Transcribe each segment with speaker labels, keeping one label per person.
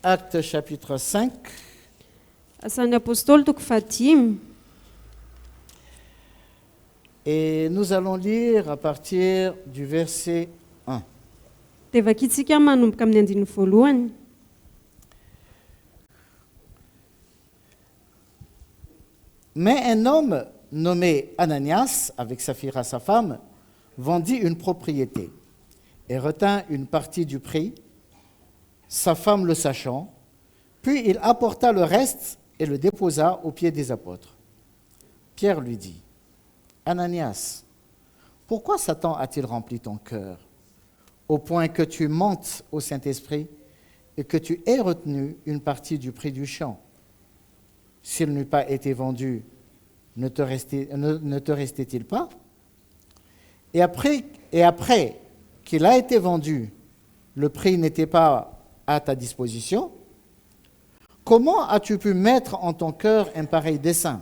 Speaker 1: Actes chapitre 5.
Speaker 2: Asan'ny apôstôly toko fahatimy.
Speaker 1: Et nous allons lire à partir du verset 1.
Speaker 2: Dia vakitsika manomboka amin'ny andininy voalohany.
Speaker 1: Mais un homme nommé Ananias, avec Saphira sa femme, vendit une propriété et retint une partie du prix, sa femme le sachant, puis il apporta le reste et le déposa aux pieds des apôtres. Pierre lui dit, Ananias, pourquoi Satan a-t-il rempli ton cœur, au point que tu mentes au Saint-Esprit et que tu aies retenu une partie du prix du champ? S'il n'eût pas été vendu, ne te restait-il pas? Et après qu'il a été vendu, le prix n'était pas à ta disposition? Comment as-tu pu mettre en ton cœur un pareil dessein?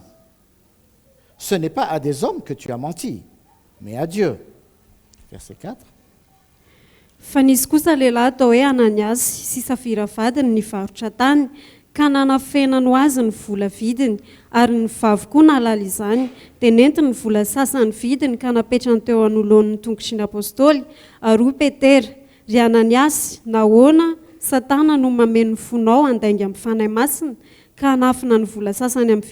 Speaker 1: Ce n'est pas à des hommes que tu as menti, mais à Dieu. Verset 4.
Speaker 2: Fa nisy kosa lehilahy atao hoe Ananias sy Safira vadiny nivarotra tany, ka nanafenany ho azy ny vola vidiny, ary ny vavy koa nahalala izany, dia nentiny ny vola sasany vidiny ka napetrany teo anoloan'ny tongotriny apôstôly, ary hoy Petera, ry Ananias, nahoana Satana no mameno fonao andainga amin'ny fanahy masina, ka hanafina ny vola sasany amin'ny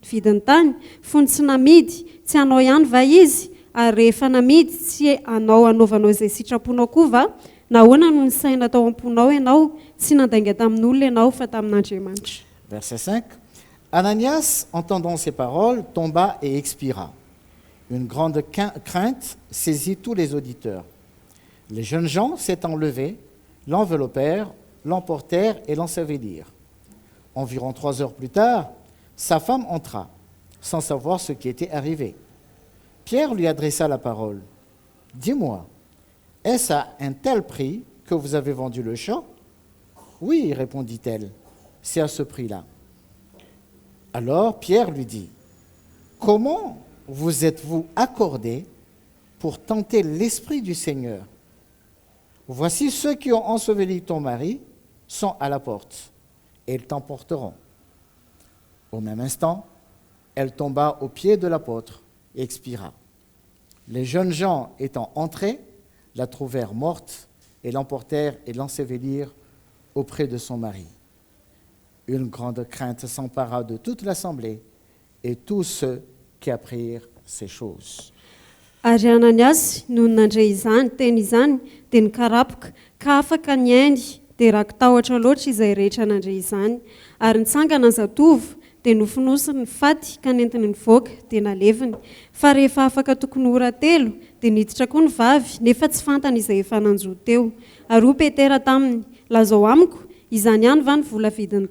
Speaker 2: vidiny tany, fony tsy namidy, tsy hanao ihany va izy, ary rehefa namidy tsy hanao anaovanao izay sitraponao koa va? Nahoana no ny saina tao am-ponao ianao, tsy nandainga tamin'olona ianao fa tamin'Andriamanitra.
Speaker 1: Verset 5. Ananias, entendant ces paroles, tomba et expira. Une grande crainte saisit tous les auditeurs. Les jeunes gens s'étant levés, l'enveloppèrent, l'emportèrent et l'ensevelirent. Environ 3 heures plus tard, sa femme entra, sans savoir ce qui était arrivé. Pierre lui adressa la parole. « Dis-moi, est-ce à un tel prix que vous avez vendu le champ? »« Oui, répondit-elle, c'est à ce prix-là. » Alors Pierre lui dit, « Comment vous êtes-vous accordé pour tenter l'Esprit du Seigneur? Voici ceux qui ont enseveli ton mari sont à la porte, et ils t'emporteront. » Au même instant, elle tomba aux pieds de l'apôtre et expira. Les jeunes gens étant entrés, la trouvèrent morte et l'emportèrent et l'ensevelirent auprès de son mari. Une grande crainte s'empara de toute l'assemblée et tous ceux qui apprirent ces choses.
Speaker 2: Ary Ananias no nandray izany, teny izany, dia nikarapoka, ka afaka niainy, dia raki-tahotra loatra izay rehetra nandray izany, ary nitsangana ny zatovo, dia nofonosiny ny faty ka nentiny nivoaka dia naleviny. Fa rehefa afaka tokony ora telo, dia niditra koa ny vavy, nefa tsy fantany izay efa nanjoa teo. Ary hoy Petera taminy, lazao amiko, izany ihany va ny vola vidiny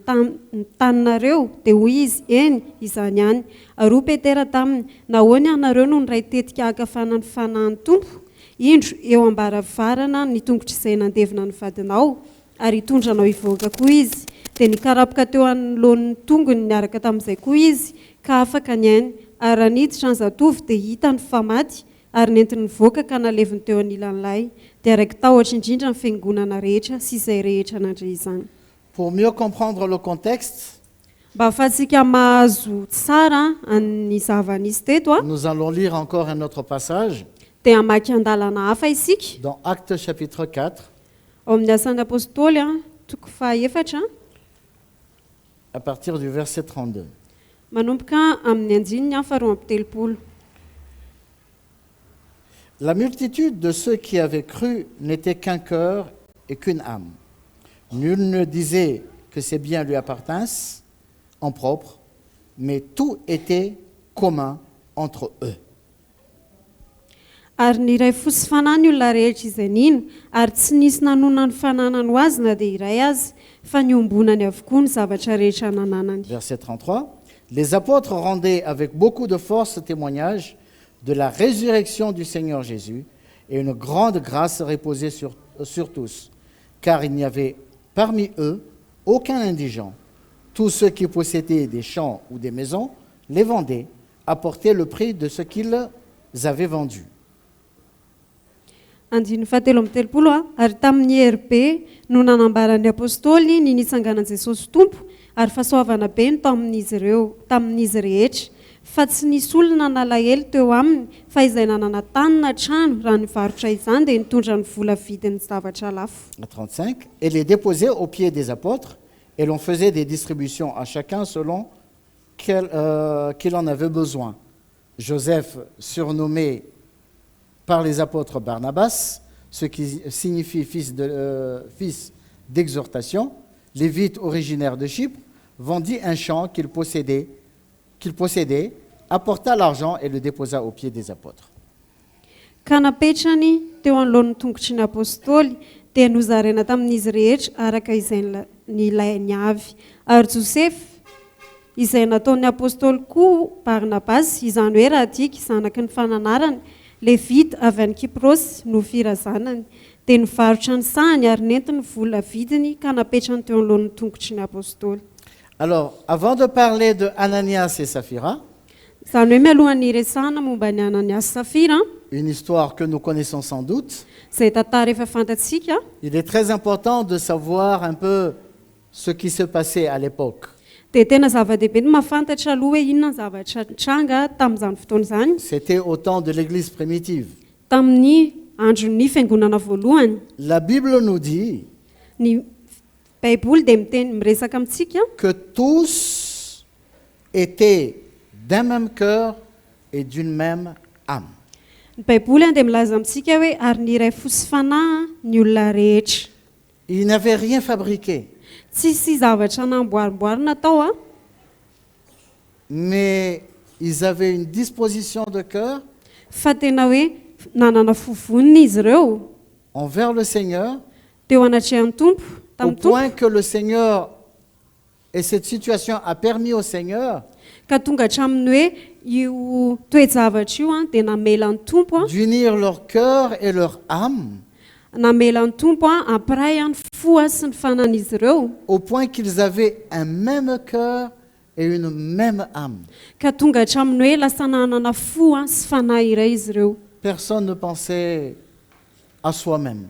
Speaker 2: taninareo? Dia hoy izy, eny, izany ihany. Ary hoy Petera taminy, nahoana ianareo no niray tetika hakafanany fanahin'ny tompo? Indro eo ambaravarana ny tongotra izay nandevina ny vadinao, ary hitondranao hivoaka koa izy. Dia nikarapoka teo anoloan'ny tongony niaraka tamin'izay koa izy, ka afaka niainy. Ary raha niditra ny zatovo dia hitany fa maty, ary nentiny nivoaka ka naleviny teo anilan'ilay. Dia araiky tahotra indrindra ny fiangonana rehetra sy izay rehetra nandray izany.
Speaker 1: Pour mieux comprendre le contexte,
Speaker 2: Mba ahafahantsika mahazo tsara ny zava-nisy teto,
Speaker 1: nous allons lire encore un autre passage
Speaker 2: dia hamaky andalana hafa isika
Speaker 1: dans Actes chapitre 4,
Speaker 2: ao amin'ny asan'ny apôstôly toko fahaefatra,
Speaker 1: à partir du verset 32.
Speaker 2: manomboka amin'ny andininy faharoa amby telopolo.
Speaker 1: La multitude de ceux qui avaient cru n'était qu'un cœur et qu'une âme. Nul ne disait que ses biens lui appartinssent en propre, mais tout était commun entre eux.
Speaker 2: Ary niray fosy fanahy ny olona rehetra izay nino, ary tsy nisy nanona ny fananany ho azy na dia iray azy, fa niombonany avokoa ny zavatra rehetra nananany.
Speaker 1: Verset 33. Les apôtres rendaient avec beaucoup de force témoignage de la résurrection du Seigneur Jésus, et une grande grâce reposait sur tous, car il n'y avait parmi eux aucun indigent. Tous ceux qui possédaient des champs ou des maisons les vendaient, apportaient le prix de ce qu'ils avaient vendu.
Speaker 2: andiny fahatelo amby telopolo a ary tamin'ny hery no nanambaran'ny apôstôly ny nitsanganan Jesosy tompo ary fahasoavana be no tamin'izy rehetra fa tsy nisy olona nalahelo teo aminy fa izay nanana tanina trano raha nivarotra izany dia nitondra ny vola vidin'ny zavatra lafo.
Speaker 1: 35. Et les déposait aux pieds des apôtres et l'on faisait des distributions à chacun selon qu'il en avait besoin. Joseph, surnommé par les apôtres Barnabas, ce qui signifie fils d'exhortation, lévite originaire de Chypre, vendit un champ qu'il possédait, apporta l'argent et le déposa aux pieds des apôtres.
Speaker 2: Ka napetrany teo anoloan'ny tongotry ny apôstôly dia nozaraina tamin'izy rehetra araka izay nilainy avy. Ary Joseph izay nataon'ny apôstôly koa Barnabas, izany hoe raha tiaka zanaky ny fananarany, Levita avy any Kiprosy no firazanany, dia nivarotra ny sahany ary nentiny vola vidiny ka napetrany teo anoloan'ny tongotry ny apôstôly.
Speaker 1: Alors, avant de parler de Ananias et Saphira,
Speaker 2: Zany hoe mialohan'ny resahana momba ny Ananias sy Safira,
Speaker 1: une histoire que nous connaissons sans doute,
Speaker 2: izay tantara efa fantatsika,
Speaker 1: il est très important de savoir un peu ce qui se passait à l'époque.
Speaker 2: dia tena zava-dehibe ny mahafantatra aloha hoe inona ny zavatra tranga tamin'izany fotoana izany,
Speaker 1: C'était au temps de l'Église primitive.
Speaker 2: tamin'ny andron'ny fiangonana voalohany.
Speaker 1: La Bible nous dit
Speaker 2: Ny Baiboly dia miresaka amintsika
Speaker 1: que tous étaient d'un même cœur et d'une même âme.
Speaker 2: ny Baiboly dia milaza amintsika hoe ary ny iray fosy fanahy ny olona rehetra.
Speaker 1: Ils n'avaient rien fabriqué,
Speaker 2: Tsisy zavatra namboarimboarina tao a,
Speaker 1: mais ils avaient une disposition de cœur
Speaker 2: fa tena hoe nanana fovonina izy ireo
Speaker 1: envers le Seigneur,
Speaker 2: teo anatrehan'ny tompo
Speaker 1: au
Speaker 2: tamin'ny tompo,
Speaker 1: point que le Seigneur, et cette situation a permis au Seigneur
Speaker 2: ka tonga hatraminy hoe io toe-javatra io a dia namelan'ny tompo a,
Speaker 1: d'unir leur cœur et leur âme,
Speaker 2: namelan'ny tompo a ampiray any foa sy ny fanan'izy ireo,
Speaker 1: au point qu'ils avaient un même cœur et une même âme.
Speaker 2: ka tonga hatraminy hoe lasa nanana fo a sy fanahy iray izy ireo.
Speaker 1: Personne ne pensait à soi-même,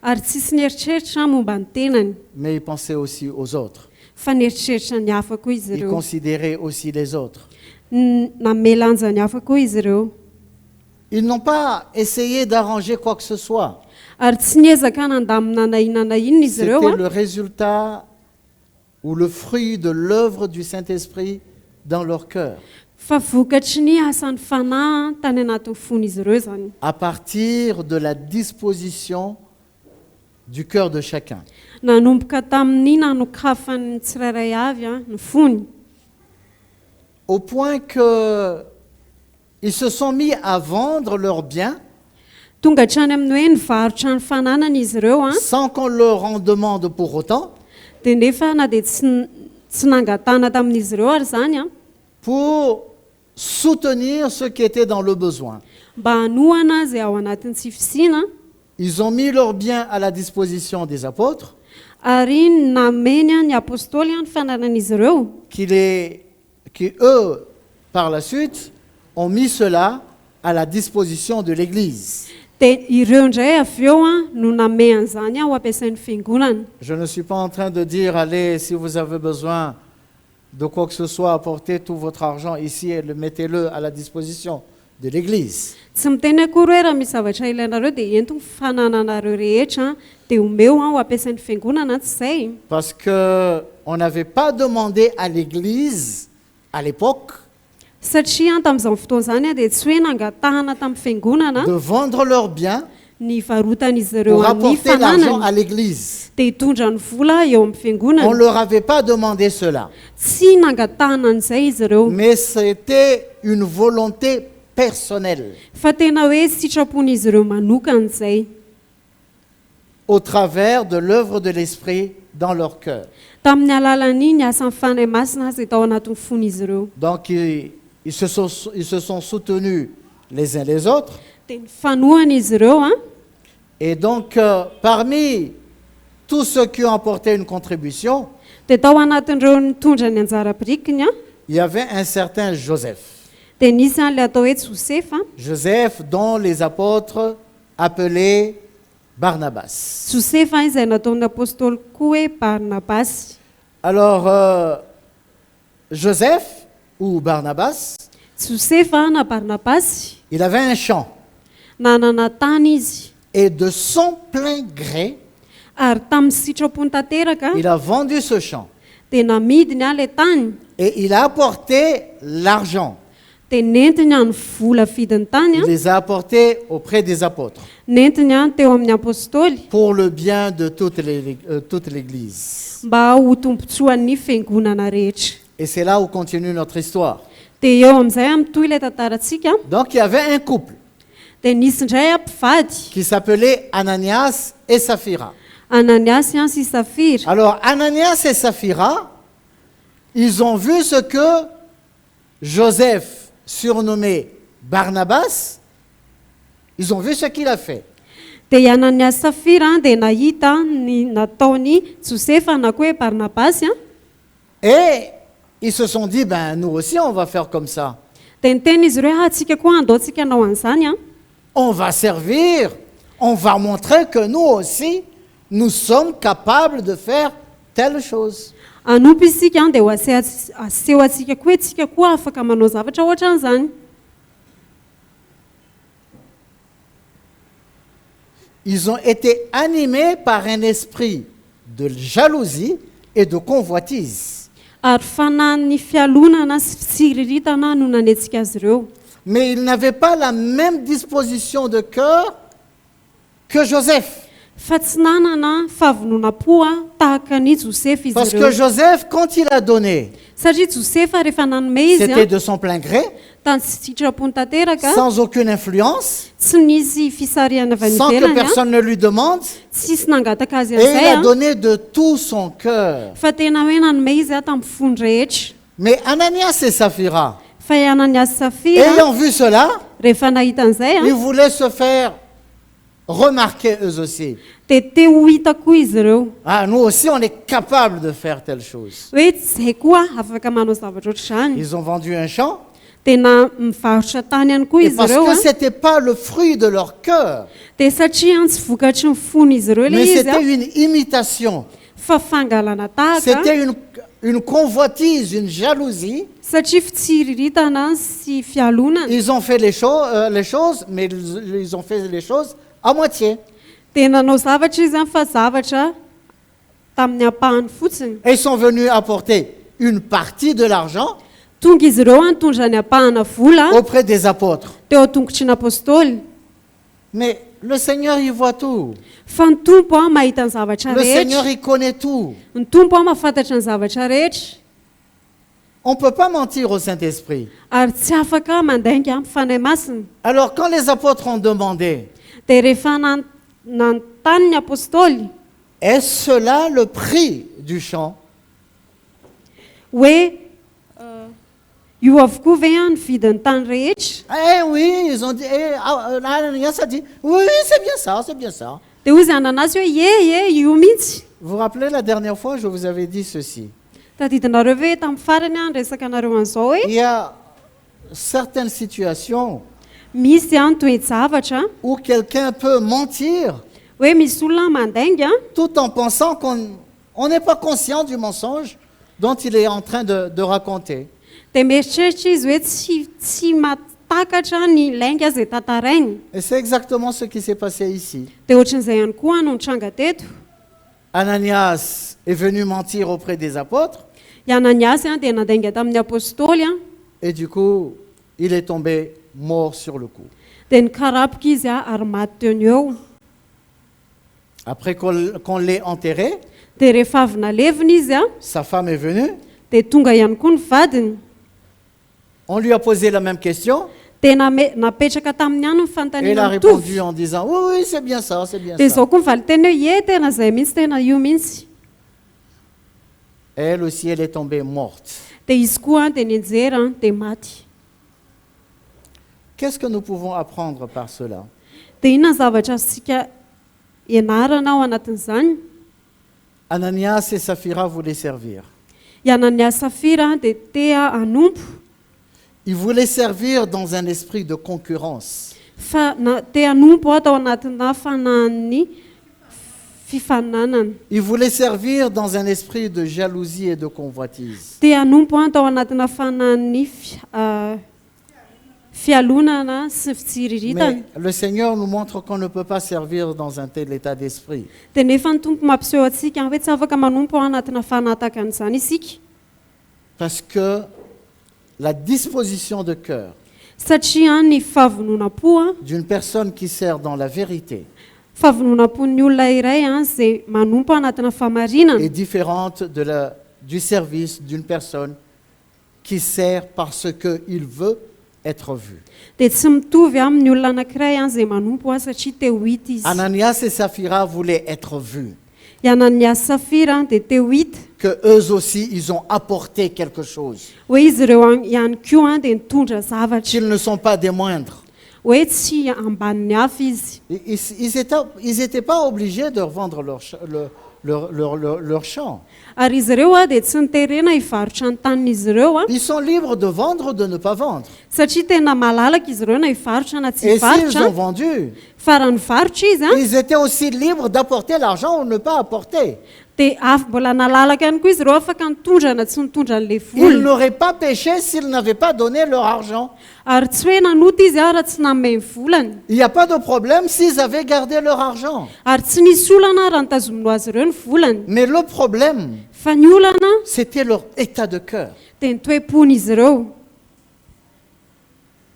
Speaker 2: Ary tsisy nieritreritra momba ny tenany,
Speaker 1: mais ils pensaient aussi aux autres.
Speaker 2: fa nieritreritra ny hafa koa izy
Speaker 1: Ils
Speaker 2: ireo,
Speaker 1: considéraient aussi les autres.
Speaker 2: namelanja ny hafa koa izy ireo.
Speaker 1: Ils n'ont pas essayé d'arranger quoi que ce soit.
Speaker 2: Ary tsy niezaka nandamina na inona na inona izy ireo
Speaker 1: C'était
Speaker 2: a,
Speaker 1: le résultat ou le fruit de l'œuvre du Saint-Esprit dans leur cœur,
Speaker 2: fa vokatry ny asan'ny fanahy tany anatin'ny fon'izy ireo zany,
Speaker 1: à partir de la disposition du cœur de chacun.
Speaker 2: nanomboka tamin'ny nanokafan'ny tsirairay avy a ny fony,
Speaker 1: Au point que ils se sont mis à vendre leurs biens
Speaker 2: tonga hatrany amin'ny hoe nivarotra ny fananana izy ireo a,
Speaker 1: sans qu'on leur en demande pour autant,
Speaker 2: dia nefa na dia tsy nangatana tamin'izy ireo ary zany a,
Speaker 1: pour soutenir ceux qui étaient dans le besoin.
Speaker 2: mba hanohana izay ao anatin'ny tsy fisina,
Speaker 1: Ils ont mis leurs biens à la disposition des apôtres,
Speaker 2: ary nameny a ny apôstôly a ny fananan'izy ireo,
Speaker 1: qui eux, par la suite, ont mis cela à la disposition de l'Église.
Speaker 2: dia ireo indray avy eo a no namehan'izany a ho ampiasain'ny fiangonana.
Speaker 1: Je ne suis pas en train de dire, allez, si vous avez besoin de quoi que ce soit, apportez tout votre argent ici et mettez-le à la disposition de l'Église.
Speaker 2: Tsy miteny akory hoe raha misy zavatra ilainareo dia entony fanananareo rehetra dia omeo ho ampiasain'ny fiangonana, tsy izay.
Speaker 1: Parce qu'on n'avait pas demandé à l'Église, à l'époque,
Speaker 2: Satria tamin'izany fotoana izany a dia tsy hoe nangatahana tamin'ny fiangonana
Speaker 1: de vendre leurs biens
Speaker 2: ny varotan'izy ireo
Speaker 1: pour
Speaker 2: amin'ny
Speaker 1: apporter l'argent à
Speaker 2: fananany
Speaker 1: l'Église.
Speaker 2: dia hitondra ny vola eo amin'ny
Speaker 1: On ne
Speaker 2: fiangonana.
Speaker 1: leur avait pas demandé cela.
Speaker 2: Tsy nangatahana an'izay izy ireo,
Speaker 1: Mais c'était une volonté personnelle
Speaker 2: fa tena hoe sitrapon'izy ireo manokana izay,
Speaker 1: au travers de l'œuvre de l'Esprit dans leur cœur.
Speaker 2: tamin'ny alalan'ny ny asan'ny fanahy masina izay tao anatin'ny fon'izy ireo.
Speaker 1: Donc ils se sont soutenus les uns les autres.
Speaker 2: Dia nifanohana izy ireo a,
Speaker 1: Et donc parmi tous ceux qui ont apporté une contribution,
Speaker 2: dia tao anatin'ireo nitondra ny anjara birikiny a,
Speaker 1: il y avait un certain Joseph.
Speaker 2: dia nisy an'ilay atao hoe Josefa,
Speaker 1: Joseph dont les apôtres appelaient Barnabas.
Speaker 2: Josefa izay nataon'ny apôstôly koa hoe Barnabasy.
Speaker 1: Alors, Joseph ou Barnabas,
Speaker 2: Josefa na Barnabasy
Speaker 1: il avait un champ.
Speaker 2: nanana tany izy
Speaker 1: Et de son plein gré,
Speaker 2: ary tamin'ny sitrapony tanteraka
Speaker 1: il a vendu ce champ.
Speaker 2: dia namidiny le tany
Speaker 1: Et il a apporté l'argent.
Speaker 2: dia nentiny ny vola vidiny tany
Speaker 1: Il les a apportés auprès des apôtres
Speaker 2: nentiny teo amin'ny apôstôly
Speaker 1: pour le bien de toute l'Église.
Speaker 2: mba ho tombontsoan'ny fiangonana rehetra.
Speaker 1: Et c'est là où continue notre histoire.
Speaker 2: Dia eo amin'izay amitoy ilay tantarantsika
Speaker 1: Donc il y avait un couple
Speaker 2: dia nisy indray mpivady
Speaker 1: qui s'appelait Ananias et Saphira.
Speaker 2: Ananiasy sy Safira.
Speaker 1: Alors Ananias et Saphira, ils ont vu ce que Joseph, surnommé Barnabas, ils ont vu ce qu'il a fait.
Speaker 2: Dia Ananiasy sy Safira dia nahita ny nataony Josefa na koa hoe Barnabasy
Speaker 1: Et ils se sont dit, ben nous aussi on va faire comme ça.
Speaker 2: dia niteny izy ireo atsika koa andao antsika hanao an'izany
Speaker 1: On va servir, on va montrer que nous aussi, nous sommes capables de faire telle chose.
Speaker 2: anompy isika dia ho aseho atsika koa hoe tsika koa afaka manao zavatra ohatran'izany.
Speaker 1: Ils ont été animés par un esprit de jalousie et de convoitise.
Speaker 2: Ary fanan'ny fialonana sy fitsiriritana no nanetsika azy ireo.
Speaker 1: Mais ils n'avaient pas la même disposition de cœur que Joseph.
Speaker 2: Fa tsy nanana fahavonona-po tahaka ny Josepha izy
Speaker 1: Parce que
Speaker 2: ireo.
Speaker 1: Joseph, quand il a donné,
Speaker 2: Satria Josepha rehefa nanome izy
Speaker 1: c'était de son plein gré,
Speaker 2: tany sitrapony tanteraka
Speaker 1: sans aucune influence,
Speaker 2: tsy nisy fisarihana avy any
Speaker 1: sans que
Speaker 2: ivelany
Speaker 1: personne ne lui demande.
Speaker 2: tsisy nangataka azy
Speaker 1: Et il
Speaker 2: an'izay
Speaker 1: a donné de tout son cœur.
Speaker 2: fa tena hoe nanome izy tamin'ny fony rehetra.
Speaker 1: Mais Ananias et Saphira,
Speaker 2: Fa Ananiasy sy Safira
Speaker 1: ayant vu cela,
Speaker 2: rehefa nahita an'izay
Speaker 1: ils voulaient se faire remarquer eux aussi.
Speaker 2: dia te ho hita koa izy ireo
Speaker 1: Ah, nous aussi, on est capable de faire telle chose.
Speaker 2: hoe zay koa afaka manao zavatra ohatr'izany.
Speaker 1: Ils ont vendu un champ,
Speaker 2: Dia na mivarotra tany ihany koa
Speaker 1: et
Speaker 2: izy
Speaker 1: parce
Speaker 2: ireo
Speaker 1: que ce n'était pas le fruit de leur cœur,
Speaker 2: dia satria tsy vokatry ny fony izy ireo le
Speaker 1: mais
Speaker 2: izy
Speaker 1: c'était une imitation.
Speaker 2: fa fangalana tahaka
Speaker 1: C'était une convoitise, une jalousie.
Speaker 2: satria fitsiriritana sy fialonana.
Speaker 1: Ils ont fait les choses, mais ils ont fait les choses à moitié.
Speaker 2: Dia nanao zavatra izy fa zavatra tamin'ny ampahany fotsiny.
Speaker 1: Et ils sont venus apporter une partie de l'argent
Speaker 2: Tonga izy ireo nitondra ny ampahana vola
Speaker 1: auprès des apôtres.
Speaker 2: teo an-tongotry ny apôstôly.
Speaker 1: Mais le Seigneur, il voit tout.
Speaker 2: Fa ny tompo mahita ny zavatra
Speaker 1: Le Seigneur,
Speaker 2: rehetra.
Speaker 1: il connaît tout.
Speaker 2: Ny tompo mahafantatra ny zavatra rehetra.
Speaker 1: On ne peut pas mentir au Saint-Esprit.
Speaker 2: Ary tsy afaka mandainga amin'ny fanahy masina.
Speaker 1: Alors quand les apôtres ont demandé,
Speaker 2: Dia rehefa nanontany ny apôstôly
Speaker 1: est-ce cela le prix du champ?
Speaker 2: hoe io avokoa ve ny vidin'ny tany rehetra.
Speaker 1: Eh oui, ils ont dit, Ananias a dit, oui, oui, c'est bien ça, c'est bien ça.
Speaker 2: Dia hoy izy Ananiasy hoe io mihitsy.
Speaker 1: Vous vous rappelez la dernière fois, je vous avais dit ceci.
Speaker 2: Tadidinareo ve tamin'ny farany resaka anareo an'izao hoe
Speaker 1: Il y a certaines situations
Speaker 2: misy toe-javatra
Speaker 1: où quelqu'un peut mentir
Speaker 2: hoe misy olona mandainga
Speaker 1: tout en pensant qu'on n'est pas conscient du mensonge dont il est en train de raconter.
Speaker 2: dia mieritreritra izy hoe tsy matakatra ny lainga zay tantarainy.
Speaker 1: Et c'est exactement ce qui s'est passé ici.
Speaker 2: Dia ohatran'izay ihany koa no nitranga teto.
Speaker 1: Ananias est venu mentir auprès des apôtres
Speaker 2: I Ananiasy dia nandainga tamin'ny apôstôly
Speaker 1: et du coup, il est tombé mort sur le coup.
Speaker 2: dia nikarapoka izy ary maty teo ny eo.
Speaker 1: Après qu'on l'ait enterré,
Speaker 2: Dia rehefa avy nalevina izy
Speaker 1: sa femme est venue,
Speaker 2: dia tonga ihany koa ny vadiny.
Speaker 1: on lui a posé la même question
Speaker 2: Dia napetraka taminy ihany ny
Speaker 1: et elle a
Speaker 2: fanontaniana
Speaker 1: répondu
Speaker 2: mitovy.
Speaker 1: en disant, oui, oui, c'est bien ça, c'est bien
Speaker 2: Dia
Speaker 1: ça.
Speaker 2: izao koa mivaly teny hoe tena zay mihitsy tena io mihitsy.
Speaker 1: Elle aussi, elle est tombée morte.
Speaker 2: Dia izy koa dia nianjera dia maty.
Speaker 1: Qu'est-ce que nous pouvons apprendre par cela?
Speaker 2: Dia inona ny zavatra azontsika ianarana ao anatin'izany?
Speaker 1: Ananias et Saphira voulaient servir.
Speaker 2: I Ananiasy Safira dia tea hanompo.
Speaker 1: Ils voulaient servir dans un esprit de concurrence.
Speaker 2: fa te hanompo atao anatina fanahany fifananana.
Speaker 1: Il voulait servir dans un esprit de jalousie et de convoitise.
Speaker 2: Te hanompo atao anatina fanahany fialonana sy fitsiriritana.
Speaker 1: Mais le Seigneur nous montre qu'on ne peut pas servir dans un tel état d'esprit.
Speaker 2: Dia nefa ny tompo mampiseho atsika hoe tsy afaka manompo anatina fanahy tahaka an'izany isika.
Speaker 1: Parce que la disposition de cœur
Speaker 2: Satria ny fahavononam-po
Speaker 1: d'une personne qui sert dans la vérité
Speaker 2: fahavononam-pon'ny olona iray izay manompo anatina famarinana
Speaker 1: est différente du service d'une personne qui sert parce qu'il veut être vu.
Speaker 2: dia tsy mitovy amin'ny olona anankiray izay manompo satria te ho hita izy.
Speaker 1: Ananias et Saphira voulaient être vus,
Speaker 2: I Ananias sy Safira dia te ho hita
Speaker 1: que eux aussi ils ont apporté quelque chose,
Speaker 2: hoe izy ireo ihany koa dia nitondra zavatra,
Speaker 1: qu'ils ne sont pas des moindres.
Speaker 2: hoe tsy ambanin'ny hafa izy.
Speaker 1: Ils n'étaient pas obligés de revendre leur champ.
Speaker 2: Ary izy ireo dia tsy niterena hivarotra ny tanin'izy ireo
Speaker 1: Ils sont libres de vendre ou de ne pas vendre.
Speaker 2: satria tena malalaka izy ireo na hivarotra na tsy
Speaker 1: Et s'ils ont
Speaker 2: hivarotra.
Speaker 1: vendu,
Speaker 2: Fa raha nivarotra izy
Speaker 1: ils étaient aussi libres d'apporter l'argent ou ne pas apporter.
Speaker 2: dia mbola nalalaka ihany koa izy ireo afaka nitondra na tsy nitondra n'ilay
Speaker 1: Ils
Speaker 2: vola.
Speaker 1: n'auraient pas péché s'ils n'avaient pas donné leur argent.
Speaker 2: Ary tsy hoe nanota izy raha tsy namay ny volany.
Speaker 1: Il n'y a pas de problème s'ils avaient gardé leur argent.
Speaker 2: Ary tsy nisy olana raha nitazomino azy ireo ny volany.
Speaker 1: Mais le problème,
Speaker 2: Fa ny olana
Speaker 1: c'était leur état de cœur.
Speaker 2: dia ny toe-pon'izy ireo.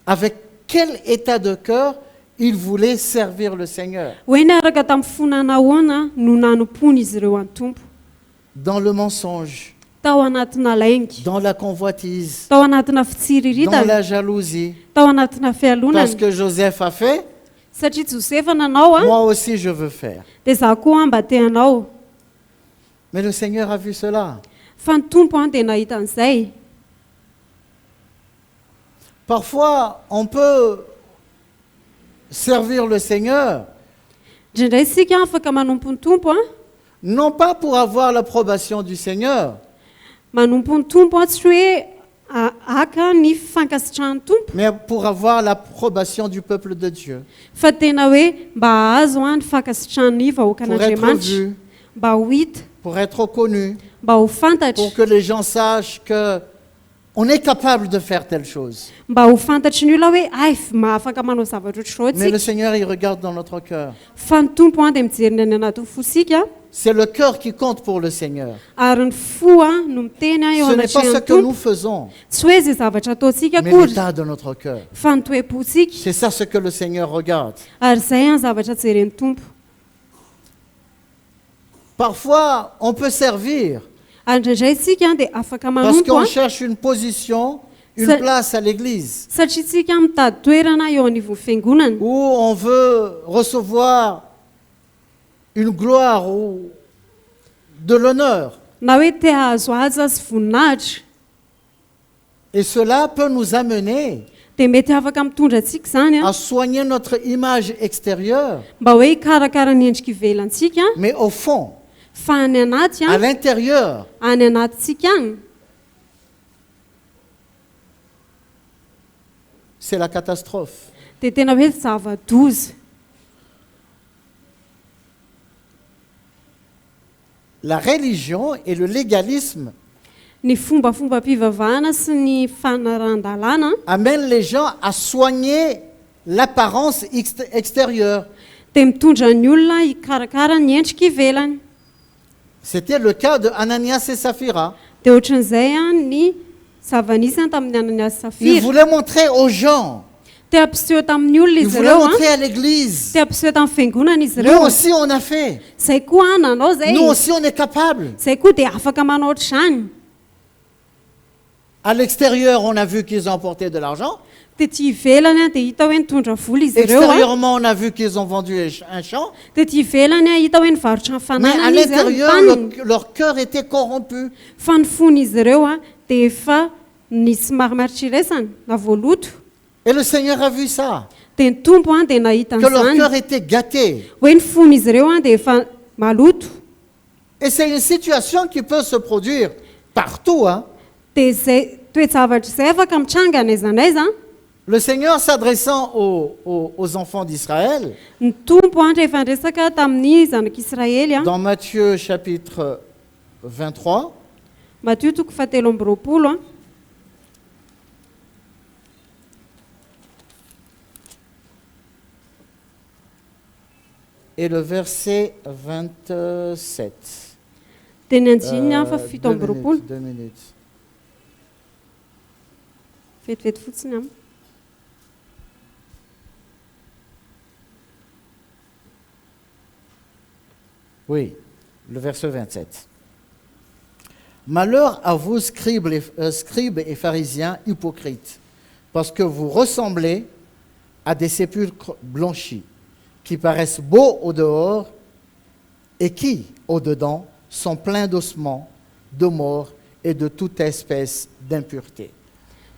Speaker 1: Avec quel état de cœur ils voulaient servir le Seigneur?
Speaker 2: Hoe niaraka tamin'ny fonana ahoana no nanompony ireo any tompo.
Speaker 1: Dans le mensonge,
Speaker 2: Tao anatina laingy,
Speaker 1: dans la convoitise,
Speaker 2: tao anatina
Speaker 1: dans
Speaker 2: fitsiriritana,
Speaker 1: la jalousie.
Speaker 2: tao anatina
Speaker 1: Parce
Speaker 2: fialonana.
Speaker 1: que Joseph a fait,
Speaker 2: Satria Josefa nanao
Speaker 1: moi aussi je veux faire.
Speaker 2: dia za koa mba te hanao.
Speaker 1: Mais le Seigneur a vu cela.
Speaker 2: Fa ny tompo dia nahita an'izay.
Speaker 1: Parfois, on peut servir le Seigneur,
Speaker 2: Indraindray isika afaka manompo ny tompo
Speaker 1: non pas pour avoir l'approbation du Seigneur,
Speaker 2: manompo ny tompo tsy hoe aka ny fankasitrahan'ny tompo,
Speaker 1: mais pour avoir l'approbation du peuple de Dieu,
Speaker 2: fa tena hoe mba azo ny fankasitrahan'ny
Speaker 1: pour être
Speaker 2: vahoakan'Andriamanitra,
Speaker 1: vu,
Speaker 2: mba ho hita,
Speaker 1: pour être connu,
Speaker 2: mba ho fantatra,
Speaker 1: pour que les gens sachent que on est capable de faire telle chose.
Speaker 2: mba ho fantatry ny olona hoe ay afaka manao zavatra ohatr'izao
Speaker 1: Mais le
Speaker 2: tsika.
Speaker 1: Seigneur, il regarde dans notre cœur.
Speaker 2: Fa ny tompo dia mijeriny any anaty fosika,
Speaker 1: C'est le cœur qui compte pour le Seigneur.
Speaker 2: ary ny fo no miteny eo
Speaker 1: Ce n'est pas ce
Speaker 2: anatrehany
Speaker 1: que nous
Speaker 2: tompo.
Speaker 1: faisons,
Speaker 2: Tsy hoe izay zavatra ataontsika
Speaker 1: mais
Speaker 2: akory,
Speaker 1: l'état de notre cœur.
Speaker 2: fa ny toe-pontsika.
Speaker 1: C'est ça ce que le Seigneur regarde.
Speaker 2: Ary izay zavatra jeren'ny tompo.
Speaker 1: Parfois, on peut servir
Speaker 2: Ary indraindray isika dia afaka
Speaker 1: parce
Speaker 2: manompo
Speaker 1: qu'on cherche une position, une
Speaker 2: Ça-
Speaker 1: place à l'église,
Speaker 2: satria tsika mitady toerana eo anivon'ny fiangonana,
Speaker 1: où on veut recevoir une gloire ou de l'honneur.
Speaker 2: na hoe te hahazo aza sy voninahitra.
Speaker 1: Et cela peut nous amener
Speaker 2: Dia mety afaka mitondra antsika izany
Speaker 1: à soigner notre image extérieure,
Speaker 2: mba hoe hikarakara ny endrika ivelantsika,
Speaker 1: mais au fond,
Speaker 2: fa any anaty
Speaker 1: à l'intérieur,
Speaker 2: any anatintsika any
Speaker 1: c'est la catastrophe.
Speaker 2: dia tena hoe zava-doza.
Speaker 1: La religion et le légalisme
Speaker 2: Ny fombafomba-pivavahana sy ny fanaran-dalàna
Speaker 1: amènent les gens à soigner l'apparence extérieure.
Speaker 2: dia mitondra ny olona hikarakara ny endrika ivelany.
Speaker 1: C'était le cas de Ananias et Saphira.
Speaker 2: Dia ohatran'izay ny zava-nisy tamin'ny Ananias sy
Speaker 1: Ils
Speaker 2: Safira.
Speaker 1: voulaient montrer aux gens,
Speaker 2: Te ampiseho tamin'ny olona
Speaker 1: ils
Speaker 2: izy
Speaker 1: voulaient
Speaker 2: ireo
Speaker 1: montrer à l'église.
Speaker 2: te ampiseho tamin'ny fiangonana izy
Speaker 1: Nous
Speaker 2: ireo.
Speaker 1: aussi on a fait.
Speaker 2: Zay koa nanao zay.
Speaker 1: Nous aussi on est capable.
Speaker 2: Zay koa dia afaka manao ohatr'izany.
Speaker 1: À l'extérieur, on a vu qu'ils ont apporté de l'argent.
Speaker 2: Tetỳ ivelany dia hita hoe nitondra vola izy ireo.
Speaker 1: Extérieurement, on a vu qu'ils ont vendu un champ.
Speaker 2: Tetỳ ivelany hita hoe nivarotra ny
Speaker 1: Mais à
Speaker 2: fananana izy
Speaker 1: l'intérieur,
Speaker 2: taniny.
Speaker 1: leur cœur était corrompu.
Speaker 2: Fa ny fon'izy ireo dia efa nisy marimaritra iraisany na voaloto.
Speaker 1: Et le Seigneur a vu ça,
Speaker 2: Dia ny tompo dia nahita
Speaker 1: que leur
Speaker 2: an'izany
Speaker 1: cœur était gâté.
Speaker 2: hoe ny fon'izy ireo dia efa maloto.
Speaker 1: Et c'est une situation qui peut se produire partout.
Speaker 2: Dia zay toe-javatra izay afaka mitranga n'aiza n'aiza.
Speaker 1: Le Seigneur s'adressant aux enfants d'Israël,
Speaker 2: Ny tompo rehefa resaka tamin'ny zanak'Israely a,
Speaker 1: dans Matthieu chapitre 23,
Speaker 2: Matthieu toko fahatelo amby roapolo a,
Speaker 1: et le verset 27.
Speaker 2: teny anjininy a fafito amby roapolo,
Speaker 1: 2 minutes.
Speaker 2: vetivety fotsiny am.
Speaker 1: Oui, le verset 27. Malheur à vous, scribes et pharisiens hypocrites, parce que vous ressemblez à des sépulcres blanchis, qui paraissent beaux au dehors et qui, au dedans, sont pleins d'ossements, de morts et de toute espèce d'impureté.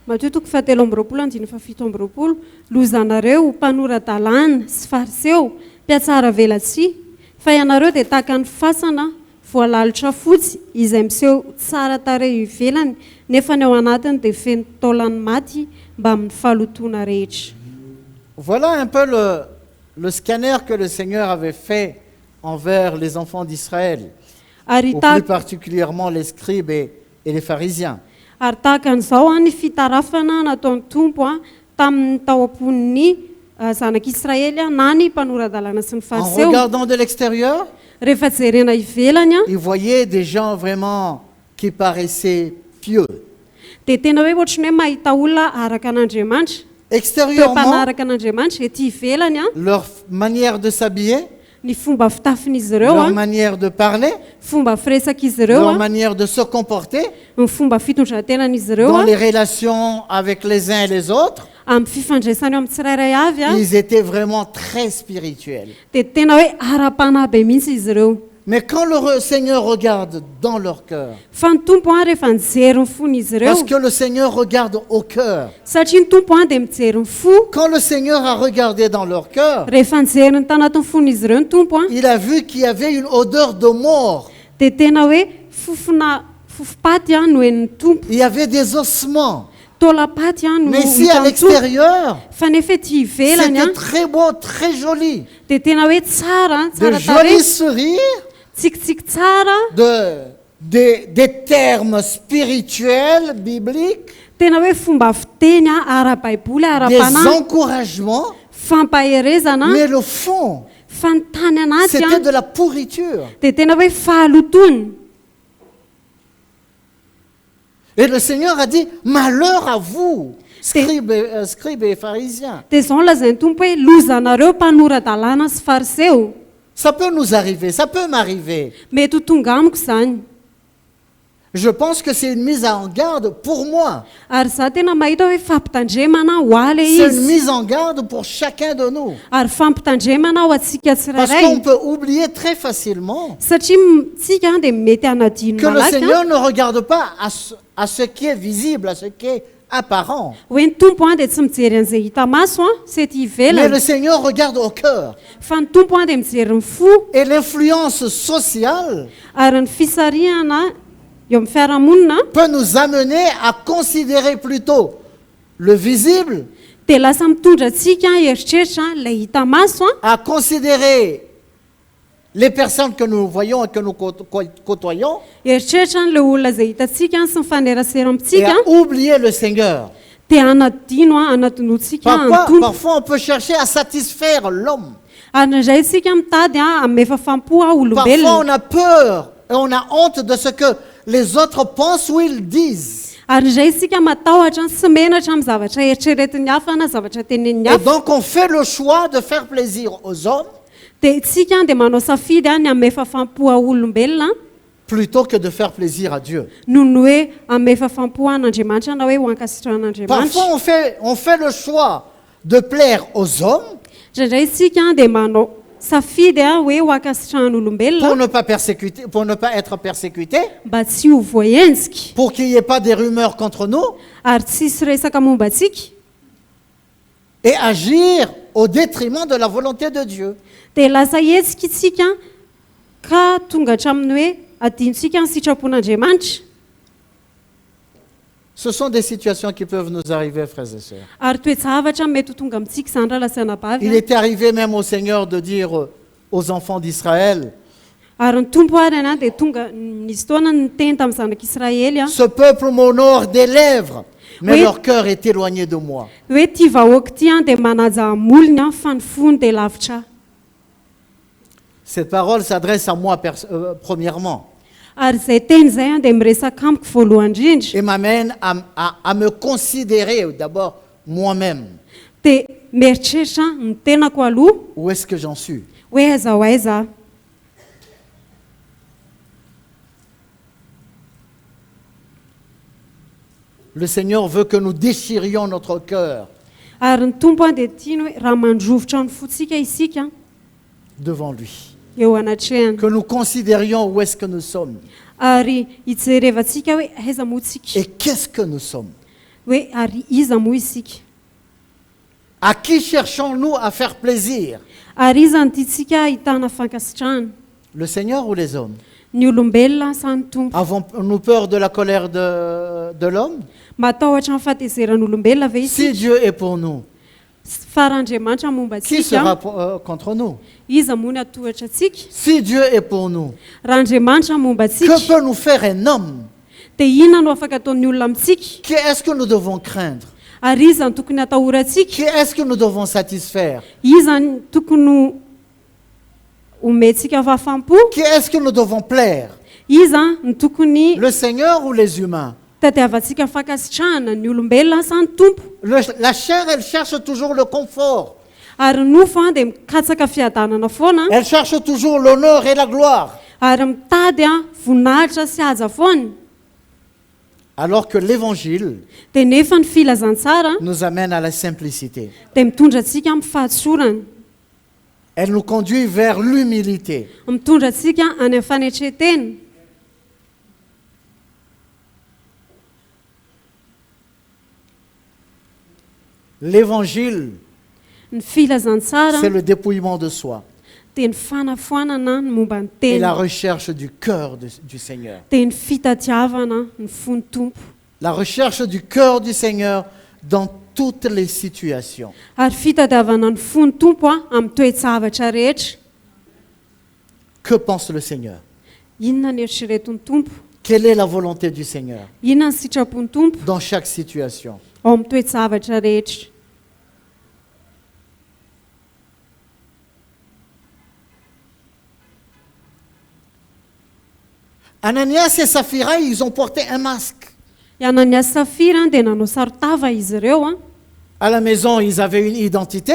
Speaker 2: Matthieu toko fahatelo amby roapolo andiny fafito amby roapolo, lozanareo mpanoratan-dalàna sy fariseo, mpiatsara velatsihy, fa ianareo dia tahaka ny fasana voalalotra fotsy izay miseho tsara tarehy ivelany nefa ny ao anatiny dia feno taolany maty mba amin'ny fahalotoana rehetra.
Speaker 1: Voilà un peu le scanner que le Seigneur avait fait envers les enfants d'Israël,
Speaker 2: Ary
Speaker 1: ou
Speaker 2: ta-
Speaker 1: plus particulièrement les scribes et les pharisiens.
Speaker 2: ary tahaka an'izao a ny fitarafana nataon'ny tompo a tamin'ny tao am-pon'ny zanak'Israely a na ny mpanoradalàna sy ny
Speaker 1: En
Speaker 2: fariseo.
Speaker 1: regardant de l'extérieur,
Speaker 2: Rehefa jerena ivelany a
Speaker 1: ils voyaient des gens vraiment qui paraissaient pieux.
Speaker 2: dia tena hoe ohatrany hoe mahita olona araka an'Andriamanitra,
Speaker 1: Extérieurement,
Speaker 2: mpanaraka an'Andriamanitra ety ivelany a,
Speaker 1: leur manière de s'habiller,
Speaker 2: ny fomba fitafin'izy ireo
Speaker 1: leur
Speaker 2: a,
Speaker 1: manière de parler,
Speaker 2: fomba firesak'izy ireo
Speaker 1: leur
Speaker 2: a,
Speaker 1: manière de se comporter
Speaker 2: ny fomba fitondrantenan'izy ireo
Speaker 1: dans
Speaker 2: a,
Speaker 1: les relations avec les uns et les autres,
Speaker 2: amin'ny fifandraisany amin'ny tsirairay avy a,
Speaker 1: ils étaient vraiment très spirituels.
Speaker 2: dia tena hoe ara-panahy be mihitsy izy ireo.
Speaker 1: Mais quand le Seigneur regarde dans leur cœur,
Speaker 2: Fa ny tompo a rehefa nijery ny fon'izy ireo,
Speaker 1: parce que le Seigneur regarde au cœur,
Speaker 2: satria ny tompo a dia mijery ny fo,
Speaker 1: quand le Seigneur a regardé dans leur cœur,
Speaker 2: rehefa nijery ny tanatin'ny fon'izy ireo ny tompo a,
Speaker 1: il a vu qu'il y avait une odeur de mort,
Speaker 2: dia tena hoe fofopaty a no hen'ny tompo,
Speaker 1: il y avait des ossements.
Speaker 2: taolapaty a no
Speaker 1: Mais ici,
Speaker 2: hita
Speaker 1: à
Speaker 2: ny tompo.
Speaker 1: l'extérieur,
Speaker 2: Fa nefa ety ivelany a
Speaker 1: c'était très beau, très joli.
Speaker 2: dia tena hoe tsara,
Speaker 1: De
Speaker 2: tsara
Speaker 1: jolis
Speaker 2: tarehy,
Speaker 1: sourires,
Speaker 2: tsikitsiky tsara,
Speaker 1: des termes spirituels, bibliques,
Speaker 2: tena hoe fomba fiteny a ara-baiboly,
Speaker 1: des
Speaker 2: ara-panahy,
Speaker 1: encouragements,
Speaker 2: fampaherezana,
Speaker 1: mais le fond,
Speaker 2: fa ny tany anaty
Speaker 1: c'était
Speaker 2: a
Speaker 1: de la pourriture.
Speaker 2: dia tena hoe fahalotony.
Speaker 1: Et le Seigneur a dit, malheur à vous, scribes et pharisiens.
Speaker 2: Dia izao nolazain'ny tompo hoe lozanareo mpanoradalàna sy fariseo.
Speaker 1: Ça peut nous arriver, ça peut m'arriver.
Speaker 2: Mety ho tonga amiko izany.
Speaker 1: Je pense que c'est une mise en garde pour moi.
Speaker 2: Ary za tena mahita hoe fampitandremana ho ahy
Speaker 1: C'est
Speaker 2: le
Speaker 1: une
Speaker 2: izy.
Speaker 1: mise en garde pour chacun de nous.
Speaker 2: Ary fampitandremana ho antsika
Speaker 1: Parce qu'on
Speaker 2: tsirairay.
Speaker 1: peut oublier très facilement
Speaker 2: Satria tsika dia mety hanadino
Speaker 1: que le
Speaker 2: malaky
Speaker 1: Seigneur ne regarde pas à ce qui est visible, à ce qui est apparent.
Speaker 2: hoe ny tompo dia tsy mijery an'izay hita maso sy ety
Speaker 1: Mais le
Speaker 2: ivelany.
Speaker 1: Seigneur regarde au cœur.
Speaker 2: Fa ny tompo dia mijery ny fo
Speaker 1: Et l'influence sociale
Speaker 2: ary ny fisarihana eo amin'ny fiarahamonina
Speaker 1: peut nous amener à considérer plutôt le visible,
Speaker 2: dia lasa mitondra antsika heritreritra ilay hita maso
Speaker 1: à considérer les personnes que nous voyons et que nous côtoyons,
Speaker 2: heritreritra n'ilay olona izay hitantsika sy ny fanerasera
Speaker 1: et
Speaker 2: amintsika
Speaker 1: à oublier le Seigneur.
Speaker 2: dia anadino anadinotsika ny tompo.
Speaker 1: Parfois, on peut chercher à satisfaire l'homme.
Speaker 2: Ary indray isika mitady amin'ny fafampo
Speaker 1: Parfois,
Speaker 2: olombelona.
Speaker 1: on a peur et on a honte de ce que les autres pensent ou ils disent.
Speaker 2: Ary indray isika matahotra sy menatra amin'ny zavatra eritreretin'ny hafa na zavatra tenenin'ny
Speaker 1: Et
Speaker 2: hafa.
Speaker 1: donc, on fait le choix de faire plaisir aux hommes
Speaker 2: Dia isika dia manao safidy ny amin'ny fafampo olombelona
Speaker 1: plutôt que de faire plaisir à Dieu.
Speaker 2: noho ny hoe amin'ny fafampo an'Andriamanitra na hoe ho ankasitrahan'Andriamanitra.
Speaker 1: Parfois, on fait le choix de plaire aux hommes
Speaker 2: Indraindray isika dia manao safidy hoe ho ankasitrahan'olombelona
Speaker 1: pour ne pas être persécuté,
Speaker 2: mba tsy ho voahenjika
Speaker 1: pour qu'il n'y ait pas des rumeurs contre nous,
Speaker 2: ary tsisy resaka momba antsika.
Speaker 1: et agir au détriment de la volonté de Dieu.
Speaker 2: Dia lasa hetsika isika ka tonga hatramin'ny hoe adinontsika ny sitrapon'Andriamanitra.
Speaker 1: Ce sont des situations qui peuvent nous arriver, frères et sœurs.
Speaker 2: Ary toejavatra mety ho tonga amintsika izany raha lasa anabavy.
Speaker 1: Il était arrivé même au Seigneur de dire aux enfants d'Israël,
Speaker 2: Ary ny tompo ary ana dia tonga nisy fotoana niteny tamin'ny zanak'Israely
Speaker 1: ce peuple m'honore des lèvres, mais
Speaker 2: Oui.
Speaker 1: leur cœur est éloigné de moi.
Speaker 2: hoe ity vahoaka ity dia manaja molony fa ny fony dia lavitra.
Speaker 1: Cette parole s'adresse à moi premièrement
Speaker 2: Ary izay teny izay dia miresaka amiko voalohany indrindra
Speaker 1: et m'amène à me considérer d'abord moi-même.
Speaker 2: dia mieritreritra ny tenako aloha
Speaker 1: Où est-ce que j'en suis?
Speaker 2: hoe aiza ho aiza.
Speaker 1: Le Seigneur veut que nous déchirions notre cœur
Speaker 2: Ary ny tompo dia tiany hoe raha mandrovotra ny fotsika isika
Speaker 1: devant lui.
Speaker 2: eo anatrehana.
Speaker 1: Que nous considérions où est-ce que nous sommes
Speaker 2: Ary hijerevantsika hoe aiza moa isika,
Speaker 1: et qu'est-ce que nous sommes.
Speaker 2: hoe ary iza moa isika,
Speaker 1: À qui cherchons-nous à faire plaisir?
Speaker 2: ary iza ny tiantsika ahitana fankasitrahana,
Speaker 1: Le Seigneur ou les hommes?
Speaker 2: ny olombelona sa ny tompo.
Speaker 1: Avons-nous peur de la colère de l'homme?
Speaker 2: Matahotra ny fahatezeran'olombelona ve
Speaker 1: Si
Speaker 2: isika?
Speaker 1: Dieu est pour nous,
Speaker 2: Farandriamanitra momba
Speaker 1: qui sera
Speaker 2: antsika,
Speaker 1: contre nous?
Speaker 2: iza moa ny atohatra antsika?
Speaker 1: Si Dieu est pour nous,
Speaker 2: Raha Andriamanitra momba
Speaker 1: que
Speaker 2: antsika,
Speaker 1: peut nous faire un homme?
Speaker 2: dia inona no afaka ataon'ny olona amintsika?
Speaker 1: Qui est-ce que nous devons craindre?
Speaker 2: Ary iza ny tokony atahorantsika?
Speaker 1: Qui est-ce que nous devons satisfaire?
Speaker 2: Iza ny tokony omentsika fahafampo?
Speaker 1: Qui est-ce que nous devons plaire?
Speaker 2: Iza ny tokony
Speaker 1: Le Seigneur ou les humains?
Speaker 2: tadiavantsika fankasitrahana, ny olombelona sa ny tompo?
Speaker 1: La chair, elle cherche toujours le confort.
Speaker 2: Ary nofo dia mikatsaka fiadanana foana,
Speaker 1: Elle cherche toujours l'honneur et la gloire.
Speaker 2: ary mitady voninahitra sy haja foana.
Speaker 1: Alors que l'évangile
Speaker 2: Dia nefa ny filazantsara
Speaker 1: nous amène à la simplicité.
Speaker 2: dia mitondra antsika amin'ny fahatsorana,
Speaker 1: Elle nous conduit vers l'humilité.
Speaker 2: mitondra antsika any amin'ny fanetretena.
Speaker 1: L'évangile,
Speaker 2: Ny filazantsara
Speaker 1: c'est le dépouillement de soi
Speaker 2: dia ny fanafoanana ny momba ny
Speaker 1: et la
Speaker 2: tena,
Speaker 1: recherche du cœur du Seigneur.
Speaker 2: dia ny fitadiavana ny fon'ny tompo,
Speaker 1: La recherche du cœur du Seigneur dans toutes les situations.
Speaker 2: ary fitadiavana ny fon'ny tompo amin'ny toe-javatra rehetra.
Speaker 1: Que pense le Seigneur?
Speaker 2: Inona ny eritrereton'ny tompo?
Speaker 1: Quelle est la volonté du Seigneur
Speaker 2: Inona ny sitrapon'ny tompo
Speaker 1: dans chaque situation?
Speaker 2: ao amin'ny toe-javatra rehetra?
Speaker 1: Ananias et Saphira, ils ont porté un masque.
Speaker 2: I Ananias sy Safira dia nanao saritava izy ireo.
Speaker 1: À la maison, ils avaient une identité.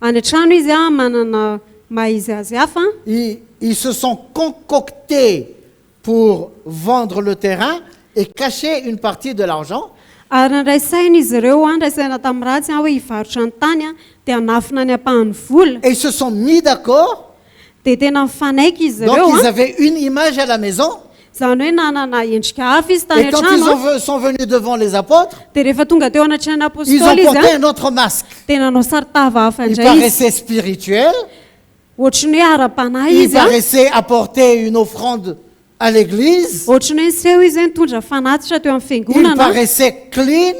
Speaker 2: Any an-trano izy manana maha izy azy hafa.
Speaker 1: Ils se sont concoctés pour vendre le terrain et cacher une partie de l'argent.
Speaker 2: Ary niraisaina izy ireo niraisaina tamin'ny ratsy hoe hivarotra ny tany dia hanafina ny ampahany vola.
Speaker 1: Et ils se sont mis d'accord.
Speaker 2: Dia tena mifanaiky izy
Speaker 1: Donc,
Speaker 2: ireo.
Speaker 1: ils avaient une image à la maison.
Speaker 2: Izany hoe nanana endrika hafa izy tany
Speaker 1: Et quand
Speaker 2: an-trano.
Speaker 1: ils sont venus devant les apôtres,
Speaker 2: Dia rehefa tonga teo anatrehana
Speaker 1: ils ont
Speaker 2: apôstôly
Speaker 1: porté
Speaker 2: izy
Speaker 1: un autre masque.
Speaker 2: dia nanao saritava hafa
Speaker 1: Ils
Speaker 2: indray izy.
Speaker 1: paraissaient spirituels.
Speaker 2: Ohatrany hoe ara-panahy
Speaker 1: Ils
Speaker 2: izy.
Speaker 1: paraissaient apporter une offrande à l'église.
Speaker 2: Ohatrany hoe seho izy nitondra fanatitra teo amin'ny
Speaker 1: Ils
Speaker 2: fiangonana.
Speaker 1: paraissaient clean.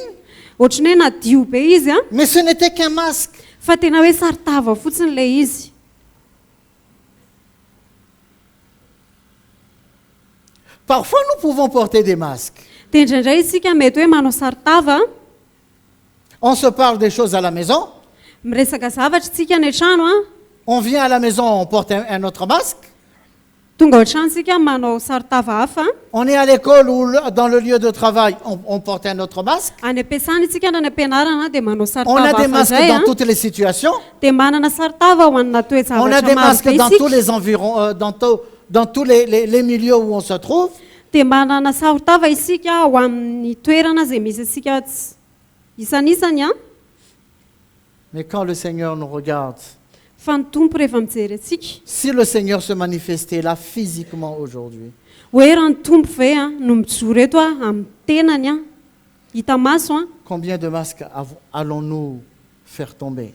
Speaker 2: Ohatrany hoe nadio be izy
Speaker 1: Mais ce n'était qu'un masque.
Speaker 2: fa tena hoe saritava fotsiny ilay izy.
Speaker 1: Parfois, nous pouvons porter des masques.
Speaker 2: Dia indraindray isika mety hoe manao saritava,
Speaker 1: On se parle des choses à la maison.
Speaker 2: miresaka zavatra isika any an-trano
Speaker 1: On vient à la maison, on porte un autre masque.
Speaker 2: tonga ao an-trano isika manao saritava hafa.
Speaker 1: On est à l'école ou dans le lieu de travail, on porte un autre masque.
Speaker 2: Any am-piasana isika na any am-pianarana dia manao
Speaker 1: On
Speaker 2: saritava
Speaker 1: a des
Speaker 2: hafa
Speaker 1: masques
Speaker 2: indray
Speaker 1: dans toutes les situations.
Speaker 2: dia manana saritava ho an'ny
Speaker 1: On a
Speaker 2: toe-javatra
Speaker 1: des
Speaker 2: maro
Speaker 1: masques
Speaker 2: be
Speaker 1: dans tous
Speaker 2: isika.
Speaker 1: les environs, dans tous les milieux où on se trouve.
Speaker 2: Dia manana saritava isika ho amin'ny toerana izay misy isika isan'isany
Speaker 1: Mais quand le Seigneur nous regarde,
Speaker 2: fa ny tompo rehefa mijery atsika
Speaker 1: si le Seigneur se manifestait là physiquement aujourd'hui,
Speaker 2: hoe raha ny tompo ve no mijoro eto amin'ny tenany hita maso
Speaker 1: combien de masques allons-nous faire tomber?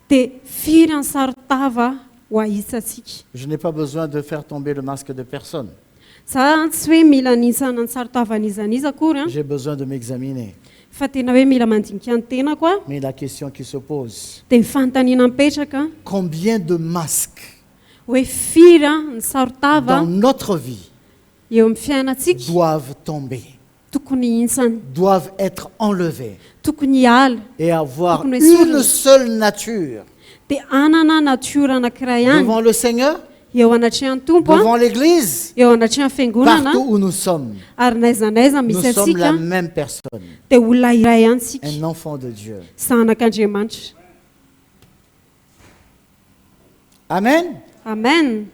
Speaker 2: dia firy ny saritava ho ahitsantsika.
Speaker 1: Je n'ai pas besoin de faire tomber le masque de personne.
Speaker 2: za tsy hoe mila ninsana ny sarotavanisan'izy akory a
Speaker 1: J'ai besoin de m'examiner.
Speaker 2: fa tena hoe mila mandinika ny tena koa
Speaker 1: Mais la question qui se pose,
Speaker 2: dia ny fanontaniana mipetraka
Speaker 1: combien de masques
Speaker 2: hoe firy a ny sarotava
Speaker 1: dans notre vie
Speaker 2: eo amin'ny fiainantsika
Speaker 1: doivent tomber,
Speaker 2: tokony insana
Speaker 1: doivent être enlevés
Speaker 2: tokony hiala
Speaker 1: et avoir
Speaker 2: Tokony
Speaker 1: une
Speaker 2: esorina.
Speaker 1: seule nature
Speaker 2: dia anana natiora anankiray ihany
Speaker 1: devant le Seigneur,
Speaker 2: eo anatrehan'ny tompo a
Speaker 1: devant l'Église,
Speaker 2: eo anatrehan'ny fiangonana
Speaker 1: partout où nous sommes.
Speaker 2: ary n'aiza n'aiza
Speaker 1: Nous
Speaker 2: misy
Speaker 1: sommes la
Speaker 2: atsika
Speaker 1: même personne,
Speaker 2: dia olona iray ihany tsika
Speaker 1: un enfant de Dieu.
Speaker 2: zanak'andriamanitra
Speaker 1: Amen.
Speaker 2: amen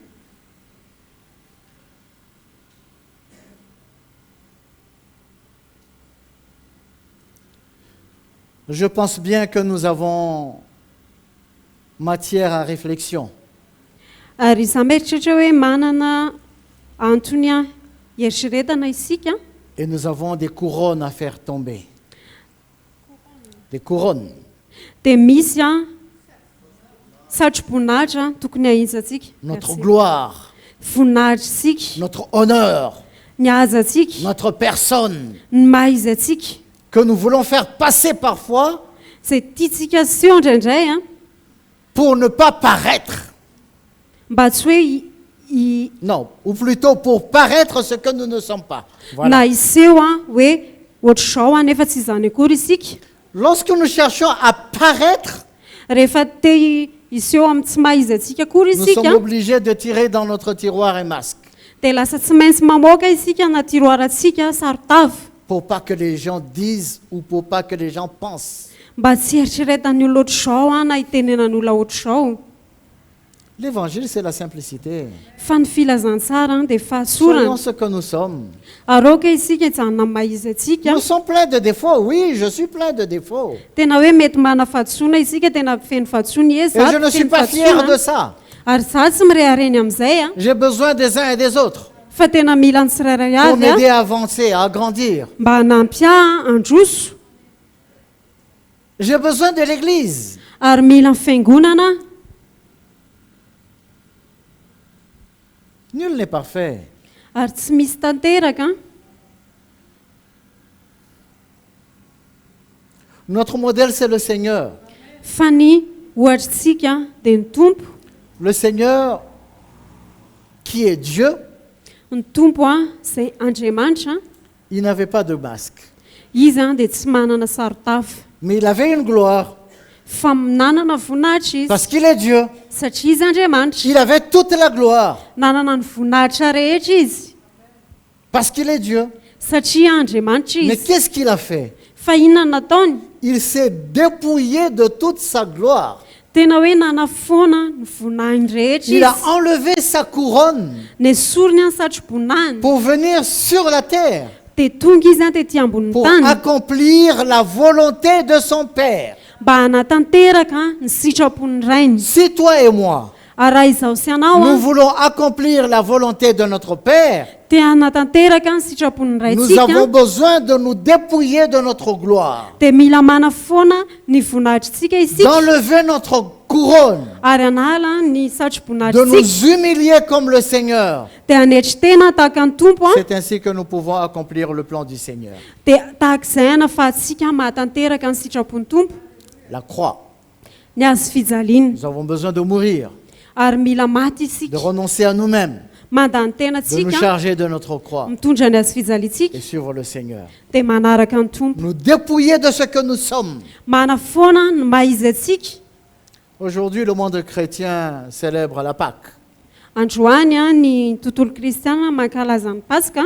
Speaker 1: Je pense bien que nous avons matière à réflexion.
Speaker 2: ary za mieritreritra hoe manana antony a eritreretana isika
Speaker 1: Et nous avons des couronnes à faire tomber. Des couronnes.
Speaker 2: dia misy a satroboninahitra tokony ahitsantsika
Speaker 1: Notre
Speaker 2: Merci.
Speaker 1: gloire,
Speaker 2: voninahitrisika
Speaker 1: notre honneur,
Speaker 2: ny azantsika
Speaker 1: notre personne,
Speaker 2: ny mahizantsika
Speaker 1: que nous voulons faire passer parfois
Speaker 2: izay tiatsika seho indraindray a
Speaker 1: pour ne pas paraître.
Speaker 2: mba tsy hoe
Speaker 1: Non, ou plutôt pour paraître ce que nous ne sommes pas. Voilà.
Speaker 2: na iseho a hoe ohatr'izao a nefa tsy izany akory isika
Speaker 1: Lorsque nous cherchons à paraître,
Speaker 2: rehefa te iseho amin'ny tsy mahizantsika akory
Speaker 1: nous
Speaker 2: isika
Speaker 1: sommes obligés de tirer dans notre tiroir un masque
Speaker 2: dia lasa tsy maintsy mamoaka isika na tiroarantsika sarotava
Speaker 1: pour pas que les gens disent ou pour pas que les gens pensent.
Speaker 2: mba tsy eritreretan'ny olona ohatr'izao a na itenenan'olona ohatr'izao
Speaker 1: L'évangile, c'est la simplicité.
Speaker 2: fa ny filazantsara dia
Speaker 1: Soyons
Speaker 2: fahasorana
Speaker 1: ce que nous sommes.
Speaker 2: aroka isika hijanona amin'ny mahizantsika
Speaker 1: Nous sommes pleins de défauts. Oui, je suis plein de défauts.
Speaker 2: tena hoe mety mana fahatsona isika tena feno fahatsony
Speaker 1: Et je ne suis pas fier de ça.
Speaker 2: ary za tsy mirehareny amin'izay a
Speaker 1: J'ai besoin des uns et des autres
Speaker 2: fa tena mila ny tsirairay
Speaker 1: pour
Speaker 2: avy a
Speaker 1: m'aider à avancer, à grandir.
Speaker 2: mba hanampy a androso
Speaker 1: J'ai besoin de l'Église.
Speaker 2: ary mila ny fiangonana
Speaker 1: Nul n'est parfait.
Speaker 2: ary tsy misy tanteraka
Speaker 1: Notre modèle, c'est le Seigneur.
Speaker 2: fa ny ohatritsika dia ny tompo
Speaker 1: Le Seigneur qui est Dieu,
Speaker 2: ny tompo a izay andriamanitra
Speaker 1: il n'avait pas de masque.
Speaker 2: izy a dia tsy manana sarotava
Speaker 1: Mais il avait une gloire
Speaker 2: fa nanana voninahitra izy
Speaker 1: parce qu'il est Dieu.
Speaker 2: satria izy andriamanitra
Speaker 1: Il avait toute la gloire
Speaker 2: nanana ny voninahitra rehetra izy
Speaker 1: parce qu'il est Dieu.
Speaker 2: satria andriamanitra
Speaker 1: Mais
Speaker 2: izy
Speaker 1: qu'est-ce qu'il a fait?
Speaker 2: fa inona nataony
Speaker 1: Il s'est dépouillé de toute sa gloire.
Speaker 2: tena hoe nanafoana ny voninahiny rehetra
Speaker 1: Il a
Speaker 2: izy
Speaker 1: enlevé sa couronne
Speaker 2: ny esoriny any satroboninahiny
Speaker 1: pour venir sur la terre,
Speaker 2: dia tonga izy a tetỳ ambonin'ny
Speaker 1: pour
Speaker 2: tany
Speaker 1: accomplir la volonté de son Père.
Speaker 2: mba hanatanteraka ny sitrapony rainy
Speaker 1: Si toi et moi,
Speaker 2: ary raha izaho sy anao
Speaker 1: nous
Speaker 2: a
Speaker 1: voulons accomplir la volonté de notre Père,
Speaker 2: te hanatanteraka ny sitrapony
Speaker 1: nous
Speaker 2: raintsika
Speaker 1: avons besoin de nous dépouiller de notre gloire,
Speaker 2: dia mila manafoana ny voninahitrintsika isika
Speaker 1: d'enlever notre couronne,
Speaker 2: ary anala ny
Speaker 1: de nous
Speaker 2: satroboninahitrintsika
Speaker 1: humilier comme le Seigneur.
Speaker 2: dia hanetry tena tahaka ny tompo a
Speaker 1: C'est ainsi que nous pouvons accomplir le plan du Seigneur.
Speaker 2: dia tahak'izay anafahantsika mahatanteraka ny sitrapony tompo
Speaker 1: La croix.
Speaker 2: ny azo fijaliana
Speaker 1: Nous avons besoin de mourir,
Speaker 2: ary mila maty
Speaker 1: de
Speaker 2: isika
Speaker 1: renoncer à nous-mêmes,
Speaker 2: mandany
Speaker 1: de nous
Speaker 2: tenantsika
Speaker 1: charger de notre croix
Speaker 2: mitondra ny azo fijaliantsika
Speaker 1: et suivre le Seigneur.
Speaker 2: dia manaraka ny tompo
Speaker 1: Nous dépouiller de ce que nous sommes.
Speaker 2: manafoana ny mahizy atsika
Speaker 1: Aujourd'hui, le monde chrétien célèbre la Pâque
Speaker 2: androany a ny tontolo kristiana mankalaza ny pasika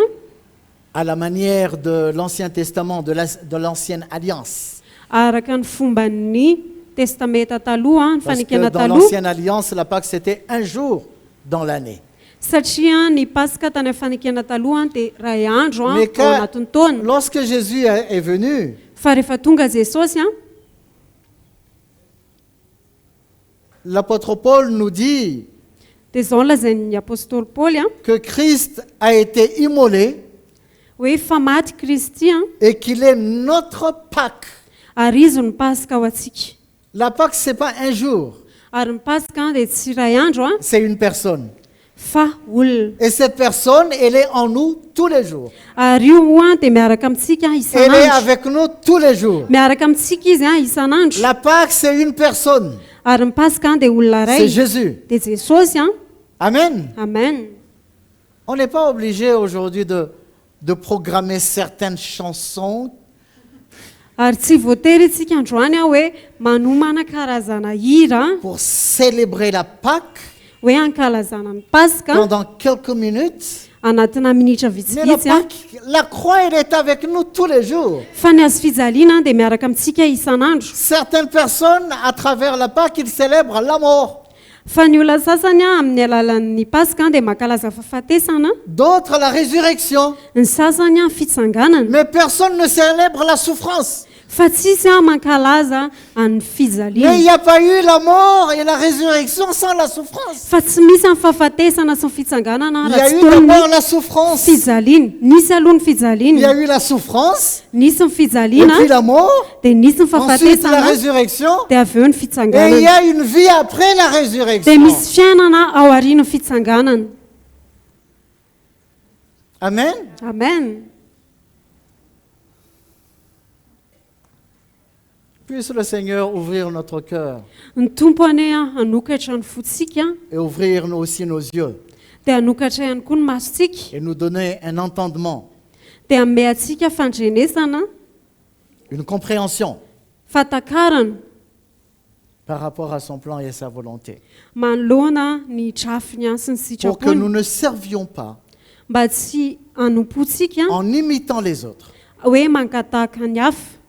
Speaker 1: à la manière de l'Ancien Testament, de l'Ancienne Alliance.
Speaker 2: araka ny fomban'ny testameta taloha ny
Speaker 1: Parce que
Speaker 2: fanekena
Speaker 1: dans
Speaker 2: taloha
Speaker 1: l'Ancienne Alliance, la Pâque, c'était un jour dans l'année.
Speaker 2: satria ny pasika tany amin'ny fanekena taloha dia ray andro a
Speaker 1: Mais
Speaker 2: ao anatin'ny taona
Speaker 1: lorsque Jésus est venu,
Speaker 2: fa rehefa tonga jesosy a
Speaker 1: l'apôtre Paul nous dit
Speaker 2: dia izao lazain'ny apôstôly paoly a
Speaker 1: que Christ a été immolé
Speaker 2: hoe fa maty kristy a
Speaker 1: et qu'il est notre Pâque.
Speaker 2: ary izy ny pasika ao atsika
Speaker 1: La Pâque, ce n'est pas un jour,
Speaker 2: ary ny pasika dia tsy ray andro a
Speaker 1: c'est une personne.
Speaker 2: fa olona.
Speaker 1: Et cette personne, elle est en nous tous les jours.
Speaker 2: Ary io a dia miaraka amintsika
Speaker 1: Elle est
Speaker 2: isan'andro.
Speaker 1: avec nous tous les jours.
Speaker 2: Miaraka amintsika izy isan'andro.
Speaker 1: La Pâque, c'est une personne.
Speaker 2: Ary ny pasika dia olona
Speaker 1: C'est
Speaker 2: ray.
Speaker 1: Jésus.
Speaker 2: Dia Jesosy a.
Speaker 1: Amen.
Speaker 2: Amen.
Speaker 1: On n'est pas obligé aujourd'hui de programmer certaines chansons
Speaker 2: Ary tsy voatery itsika androany hoe manomana karazana hira
Speaker 1: pour célébrer la Pâque
Speaker 2: hoe ankalazana ny pasika
Speaker 1: pendant quelques minutes.
Speaker 2: anatina minitra
Speaker 1: Mais la
Speaker 2: vitsivitsy a.
Speaker 1: Pâque, la croix, elle est avec nous tous les jours.
Speaker 2: Fa ny azo fijaliana dia miaraka amintsika isan'andro.
Speaker 1: Certaines personnes, à travers la Pâque, ils célèbrent la mort.
Speaker 2: Fa ny olona sasany amin'ny alalan'ny pasika dia mankalaza fahafatesana,
Speaker 1: D'autres, la résurrection.
Speaker 2: ny sasany fitsanganana.
Speaker 1: Mais personne ne célèbre la souffrance.
Speaker 2: Fa tsisy mankalaza any
Speaker 1: Mais il
Speaker 2: fijaliana.
Speaker 1: n'y a pas eu la mort et la résurrection sans la souffrance.
Speaker 2: Fa tsy misy ny fahafatesana sy ny fitsanganana
Speaker 1: Il y
Speaker 2: raha
Speaker 1: a
Speaker 2: tsy
Speaker 1: eu
Speaker 2: toy
Speaker 1: d'abord
Speaker 2: ny
Speaker 1: la souffrance.
Speaker 2: fijaliana. Nisy aloha ny
Speaker 1: Il y a
Speaker 2: fijaliana,
Speaker 1: eu la souffrance.
Speaker 2: nisy ny
Speaker 1: Et
Speaker 2: fijaliana,
Speaker 1: puis la mort.
Speaker 2: dia nisy ny
Speaker 1: Ensuite, la
Speaker 2: fahafatesana,
Speaker 1: résurrection.
Speaker 2: dia avy eo ny
Speaker 1: Et il y
Speaker 2: fitsanganana.
Speaker 1: a une vie après la
Speaker 2: Dia
Speaker 1: résurrection.
Speaker 2: misy fiainana ao aorian'ny fitsanganana.
Speaker 1: Amen.
Speaker 2: Amen.
Speaker 1: Puisse le Seigneur ouvrir notre cœur
Speaker 2: Ny tompo ane hanokatra ny fotsika
Speaker 1: et ouvrir aussi nos yeux
Speaker 2: dia hanokatra ihany koa ny masontsika
Speaker 1: et nous donner un entendement,
Speaker 2: dia hanome antsika fandrenesana,
Speaker 1: une compréhension
Speaker 2: fatakarana
Speaker 1: par rapport à son plan et à sa volonté.
Speaker 2: manoloana ny drafiny any sy ny
Speaker 1: Pour que nous
Speaker 2: sitrapony
Speaker 1: ne servions pas
Speaker 2: mba tsy hanompontsika
Speaker 1: en imitant les autres,
Speaker 2: hoe mankatahaka ny hafa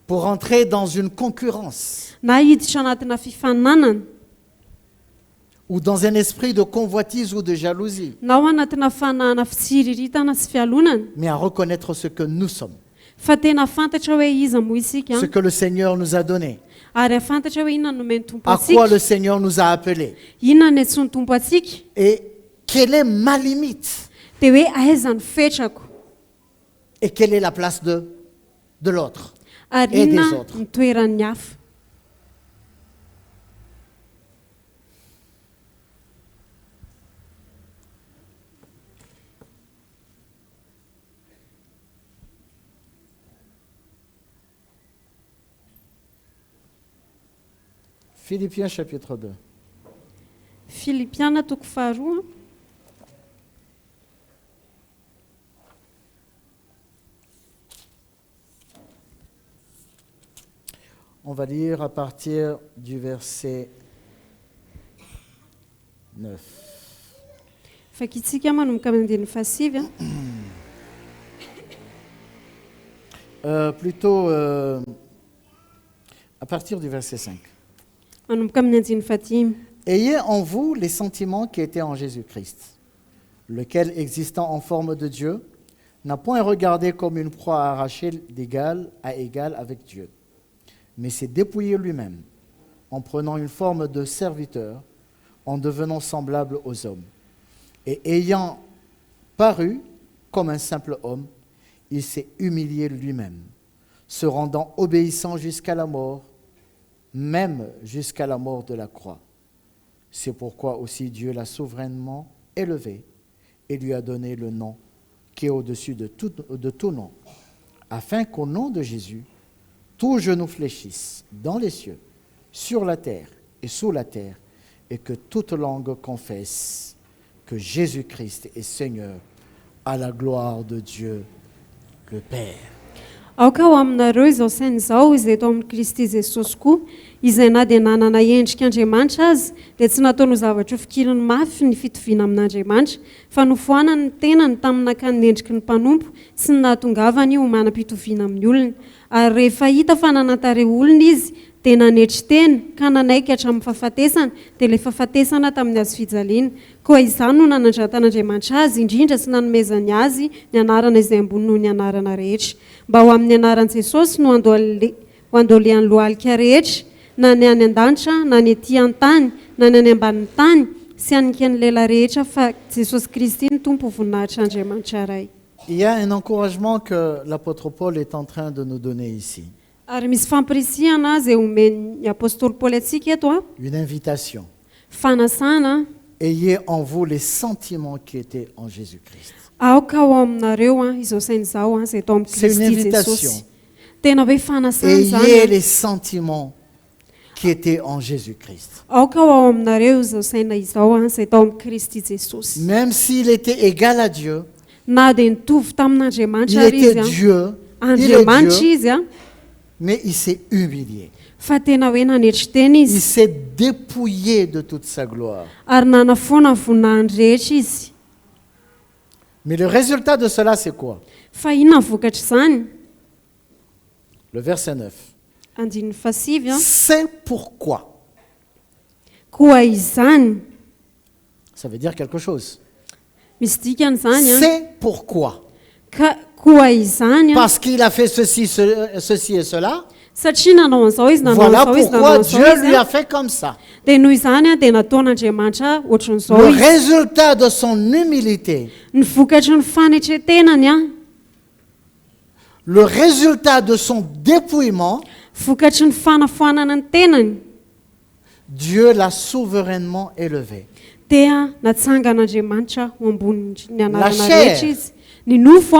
Speaker 1: pour entrer dans une concurrence
Speaker 2: na hiditra anatina fifaninanana
Speaker 1: ou dans un esprit de convoitise ou de jalousie,
Speaker 2: na ao anatina fanahana fitsiriritana sy fialonana,
Speaker 1: mais à reconnaître ce que nous sommes,
Speaker 2: fa tena fantatra hoe iza moa isika,
Speaker 1: ce que le Seigneur nous a donné,
Speaker 2: ary afantatra hoe inona no omeny tompo
Speaker 1: à quoi
Speaker 2: atsika,
Speaker 1: le Seigneur nous a appelés,
Speaker 2: inona ny antsony tompo atsika,
Speaker 1: et quelle est ma limite
Speaker 2: dia hoe aiza ny fetrako
Speaker 1: et quelle est la place de l'autre.
Speaker 2: ary
Speaker 1: Et des
Speaker 2: inona
Speaker 1: autres.
Speaker 2: ny toeran'ny hafa.
Speaker 1: Philippiens chapitre 2.
Speaker 2: Filipiana toko faharoa.
Speaker 1: On va lire à partir du verset 9.
Speaker 2: Fakitsika manomboka amin'ny andininy fahasivy a.
Speaker 1: Plutôt à partir du verset 5.
Speaker 2: Manomboka amin'ny andininy fahadimy.
Speaker 1: Ayez en vous les sentiments qui étaient en Jésus-Christ, lequel, existant en forme de Dieu, n'a point regardé comme une proie à arracher d'égal à égal avec Dieu, mais s'est dépouillé lui-même, en prenant une forme de serviteur, en devenant semblable aux hommes. Et ayant paru comme un simple homme, il s'est humilié lui-même, se rendant obéissant jusqu'à la mort, même jusqu'à la mort de la croix. C'est pourquoi aussi Dieu l'a souverainement élevé et lui a donné le nom qui est au-dessus de tout nom, afin qu'au nom de Jésus, tout genou fléchisse dans les cieux, sur la terre et sous la terre, et que toute langue confesse que Jésus-Christ est Seigneur, à la gloire de Dieu le Père.
Speaker 2: Aoka ho aminareo izao saina izao izay eto amin'ny Kristy Jesosy koa, izay na dia nanana endrik'Andriamanitra azy, dia tsy nataony zavatra ho fikiriny mafy ny fitoviana amin'Andriamanitra, fa nofohanany ny tenany tamin'ny nakany ny endriky ny mpanompo sy ny nahatongavany io manam-pitoviana amin'ny olona. Ary rehefa hita fa nanantareo olona izy, dia nanetry tena ka nanaiky hatramin'ny fahafatesana, dia ilay fahafatesana tamin'ny hazo fijaliana. Koa izany no nanandrantan'Andriamanitra azy indrindra sy nanomezany azy ny anarana izay ambony noho ny anarana rehetra, mba ho amin'ny anaran'i Jesosy no andolian'ny lohalika rehetra, na ny any an-danitra, na ny etỳ an-tany, na ny any ambanin'ny tany, sy hanika ny lela rehetra fa Jesosy Kristy ny tompo voninahitr'Andriamanitra ray.
Speaker 1: Il y a un encouragement que l'apôtre Paul est en train de nous donner ici,
Speaker 2: Ary misy fampirisihana izay omeny apôstôly Paoly atsika eto a,
Speaker 1: une invitation.
Speaker 2: fanasana,
Speaker 1: ayez en vous les sentiments qui étaient en Jésus-Christ.
Speaker 2: aoka ao aminareo izao sain'izao izay tao amin'ny
Speaker 1: C'est une
Speaker 2: Kristy
Speaker 1: invitation.
Speaker 2: Jesosy. Tena hoe fanasana
Speaker 1: Ayez
Speaker 2: zany.
Speaker 1: les sentiments qui étaient en Jésus-Christ.
Speaker 2: Aoka ao aminareo izao saina izao izay tao amin'ny Kristy Jesosy.
Speaker 1: Même s'il était égal à Dieu,
Speaker 2: Na dia nitovy
Speaker 1: il
Speaker 2: tamin'Andriamanitra ary izy
Speaker 1: était Dieu, il est
Speaker 2: Andriamanitra
Speaker 1: Dieu,
Speaker 2: izy
Speaker 1: mais il s'est humilié.
Speaker 2: fa tena hoe nanetry tena
Speaker 1: Il
Speaker 2: izy
Speaker 1: s'est dépouillé de toute sa gloire.
Speaker 2: ary nanafoana ny voninahiny rehetra izy.
Speaker 1: Mais le résultat de cela, c'est quoi?
Speaker 2: Fa inona ny vokatra izany?
Speaker 1: Le verset 9.
Speaker 2: Andininy fasivy
Speaker 1: C'est pourquoi.
Speaker 2: koa izany
Speaker 1: Ça veut dire quelque chose.
Speaker 2: misy dikany zany
Speaker 1: C'est pourquoi.
Speaker 2: ka koa izany
Speaker 1: Parce qu'il a fait ceci, ceci et cela.
Speaker 2: satria nanao an'izao izy nanao
Speaker 1: Voilà
Speaker 2: an'izao izy nanao
Speaker 1: pourquoi
Speaker 2: an'izao
Speaker 1: Dieu lui
Speaker 2: izy
Speaker 1: a fait comme ça.
Speaker 2: dia noho izany dia nataon'Andriamanitra ohatran'izao
Speaker 1: Le
Speaker 2: izy.
Speaker 1: résultat de son humilité,
Speaker 2: Ny vokatry ny fanetretenany
Speaker 1: le résultat de son dépouillement,
Speaker 2: vokatry ny fanafoanana ny tenany
Speaker 1: Dieu l'a souverainement élevé.
Speaker 2: dia natsangan'Andriamanitra ho ambony ny anarana
Speaker 1: chair.
Speaker 2: rehetra izy. Ny nofo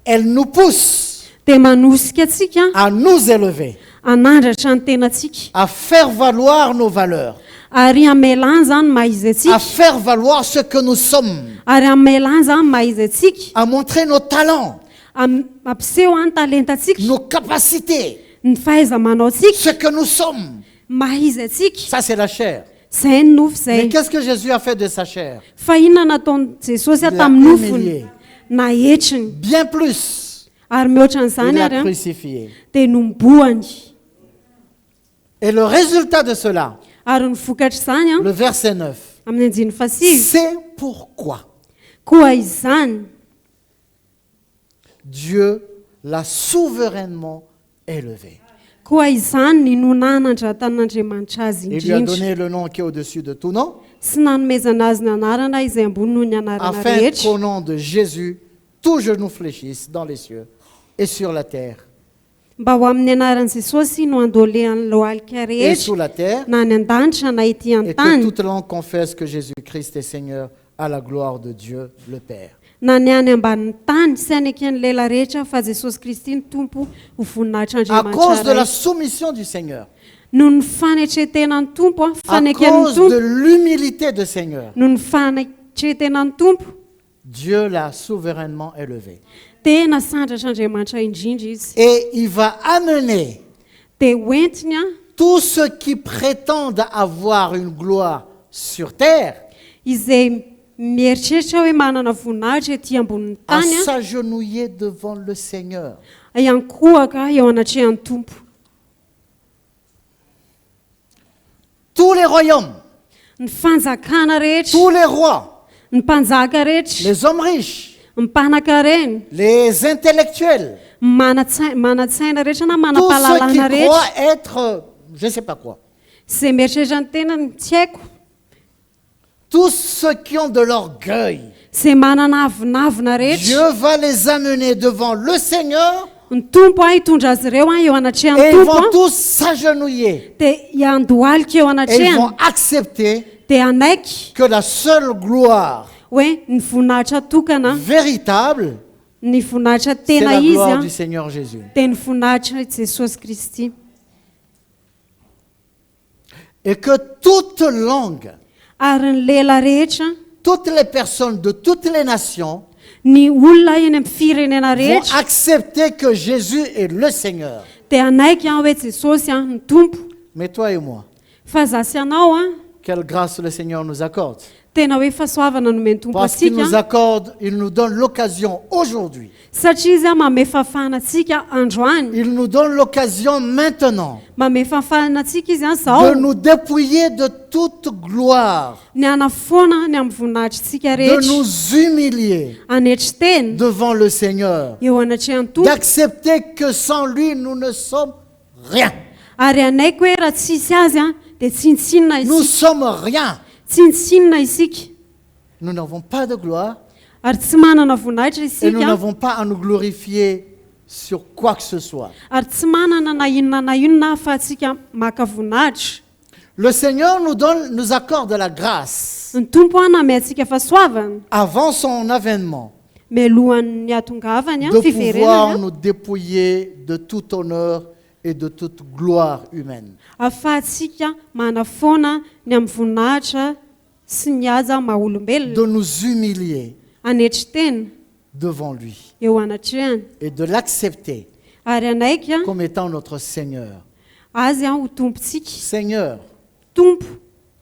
Speaker 1: Elle nous pousse
Speaker 2: dia manosika atsika
Speaker 1: à nous élever,
Speaker 2: anandratra ny tenantsika
Speaker 1: à faire valoir nos valeurs,
Speaker 2: ary amelany zany maha izy
Speaker 1: à
Speaker 2: atsika
Speaker 1: faire valoir ce que nous sommes,
Speaker 2: ary amelany zany maha izy atsika
Speaker 1: à montrer nos talents,
Speaker 2: ampiseho ny talenta atsika
Speaker 1: nos capacités,
Speaker 2: ny fahaiza-manao atsika
Speaker 1: ce que nous sommes.
Speaker 2: maha izy atsika.
Speaker 1: Ça, c'est la chair.
Speaker 2: Zay ny nofo
Speaker 1: Mais
Speaker 2: zay.
Speaker 1: qu'est-ce que Jésus a fait de sa chair?
Speaker 2: Fa inona nataony Jesosy
Speaker 1: Il l'a
Speaker 2: tamin'ny nofony
Speaker 1: humilié.
Speaker 2: nahetriny
Speaker 1: Bien plus,
Speaker 2: ary mihoatra
Speaker 1: il
Speaker 2: n'izany
Speaker 1: l'a
Speaker 2: ary
Speaker 1: crucifié.
Speaker 2: dia nomboany.
Speaker 1: Et le résultat de cela,
Speaker 2: Ary ny vokatra izany
Speaker 1: le verset 9,
Speaker 2: amin'ny andiny fasivy
Speaker 1: c'est pourquoi
Speaker 2: koa izany
Speaker 1: Dieu l'a souverainement élevé.
Speaker 2: koa izany ny nonanandra-tan'Andriamanitra azy
Speaker 1: Il lui a
Speaker 2: indrindra
Speaker 1: donné le nom qui est au-dessus de tout nom,
Speaker 2: sy nanomezana azy ny anarana izay ambony noho ny anarana
Speaker 1: afin
Speaker 2: rehetra
Speaker 1: qu'au nom de Jésus, tout genou fléchisse dans les cieux et sur la terre
Speaker 2: mba ho amin'ny anaran'i Jesosy no andolehan'ny lohalika
Speaker 1: et
Speaker 2: rehetra
Speaker 1: sous la terre,
Speaker 2: na any an-danitra na ety
Speaker 1: et que
Speaker 2: an-tany
Speaker 1: toute langue confesse que Jésus-Christ est Seigneur à la gloire de Dieu le Père.
Speaker 2: na ny any ambanin'ny tany sy any aky ny lela rehetra fa Jesosy Kristy ny tompo ho
Speaker 1: À
Speaker 2: voninahitran'Andriamanitra
Speaker 1: cause de la
Speaker 2: ray.
Speaker 1: soumission du Seigneur,
Speaker 2: Noho ny fanetretenan'ny tompo
Speaker 1: à
Speaker 2: faneken'ny
Speaker 1: cause
Speaker 2: tompo
Speaker 1: de l'humilité du Seigneur,
Speaker 2: noho ny fanetretenan'ny tompo
Speaker 1: Dieu l'a souverainement élevé.
Speaker 2: dia nasandratr'Andriamanitra indrindra izy
Speaker 1: Et il va amener
Speaker 2: dia hoentiny
Speaker 1: tous ceux qui prétendent avoir une gloire sur terre
Speaker 2: izay mieritreritra hoe manana voninahitra ety ambonin'ny
Speaker 1: à
Speaker 2: tany
Speaker 1: s'agenouiller devant le Seigneur.
Speaker 2: iankohaka eo anatrehan'ny tompo.
Speaker 1: Tous les royaumes,
Speaker 2: Ny fanjakana rehetra
Speaker 1: tous les rois,
Speaker 2: ny mpanjaka rehetra
Speaker 1: les hommes riches,
Speaker 2: ny mpanankareny
Speaker 1: les intellectuels,
Speaker 2: manatsaina rehetra na
Speaker 1: tous ceux qui
Speaker 2: manampahalalana rehetra
Speaker 1: croient être, je ne sais pas quoi,
Speaker 2: izay mieritreritra ny tenany tsy haiko
Speaker 1: tous ceux qui ont de l'orgueil,
Speaker 2: izay manana avinavina rehetra
Speaker 1: Dieu va les amener devant le Seigneur
Speaker 2: ny tompo hitondra azy ireo eo anatrehan'ny
Speaker 1: et ils
Speaker 2: tompo
Speaker 1: vont tous s'agenouiller
Speaker 2: dia hiandohalika eo
Speaker 1: et ils
Speaker 2: anatrehany
Speaker 1: vont accepter
Speaker 2: dia anaiky
Speaker 1: que la seule gloire
Speaker 2: hoe ny voninahitra tokana
Speaker 1: véritable,
Speaker 2: ny voninahitra
Speaker 1: c'est
Speaker 2: tena
Speaker 1: la
Speaker 2: izy
Speaker 1: gloire
Speaker 2: a
Speaker 1: du Seigneur Jésus.
Speaker 2: dia ny voninahitra Jesosy Kristy
Speaker 1: Et que toute langue,
Speaker 2: ary ny lela rehetra
Speaker 1: toutes les personnes de toutes les nations
Speaker 2: ny olona eny amin'ny firenena
Speaker 1: vont
Speaker 2: rehetra
Speaker 1: accepter que Jésus est le Seigneur.
Speaker 2: dia anaiky hoe Jesosy ny tompo.
Speaker 1: Mais toi et moi,
Speaker 2: Fa za sy anao
Speaker 1: quelle grâce le Seigneur nous accorde.
Speaker 2: tena hoe fahasoavana nomeny tompo
Speaker 1: Parce qu'il nous
Speaker 2: atsika
Speaker 1: accorde, il nous donne l'occasion aujourd'hui.
Speaker 2: satria izy mame fafana atsika androany
Speaker 1: Il nous donne l'occasion maintenant
Speaker 2: mame fafana atsika izy
Speaker 1: de
Speaker 2: zao
Speaker 1: nous dépouiller de toute gloire,
Speaker 2: ny anafoana ny amin'ny voninahitrytsika
Speaker 1: de
Speaker 2: rehetra
Speaker 1: nous humilier
Speaker 2: anetry teny
Speaker 1: devant le Seigneur,
Speaker 2: eo anatrehan'ny tompo
Speaker 1: d'accepter que sans lui, nous ne sommes rien.
Speaker 2: ary anaiky hoe raha tsisy azy dia tsinitsinina
Speaker 1: Nous
Speaker 2: isika
Speaker 1: sommes rien.
Speaker 2: tsinitsinina isika
Speaker 1: Nous n'avons pas de gloire
Speaker 2: ary tsy manana voninahitra
Speaker 1: et nous
Speaker 2: isika
Speaker 1: n'avons pas à nous glorifier sur quoi que ce soit.
Speaker 2: ary tsy manana na inona fa atsika maka voninahitra.
Speaker 1: Le Seigneur nous accorde la grâce
Speaker 2: Ny tompo a nanome antsika fahasoavana
Speaker 1: avant son avènement,
Speaker 2: mialohan'ny hatongavany
Speaker 1: de pouvoir
Speaker 2: fiverenany
Speaker 1: nous dépouiller de tout honneur et de toute gloire humaine.
Speaker 2: ahafahantsika manafoana ny amin'ny voninahitra sy ny aza maha-olombelona
Speaker 1: De nous humilier
Speaker 2: anetry tena
Speaker 1: devant lui
Speaker 2: eo anatrehany
Speaker 1: et de l'accepter
Speaker 2: ary anaiky a
Speaker 1: comme étant notre Seigneur.
Speaker 2: azy a ho tompontsika
Speaker 1: Seigneur,
Speaker 2: tompo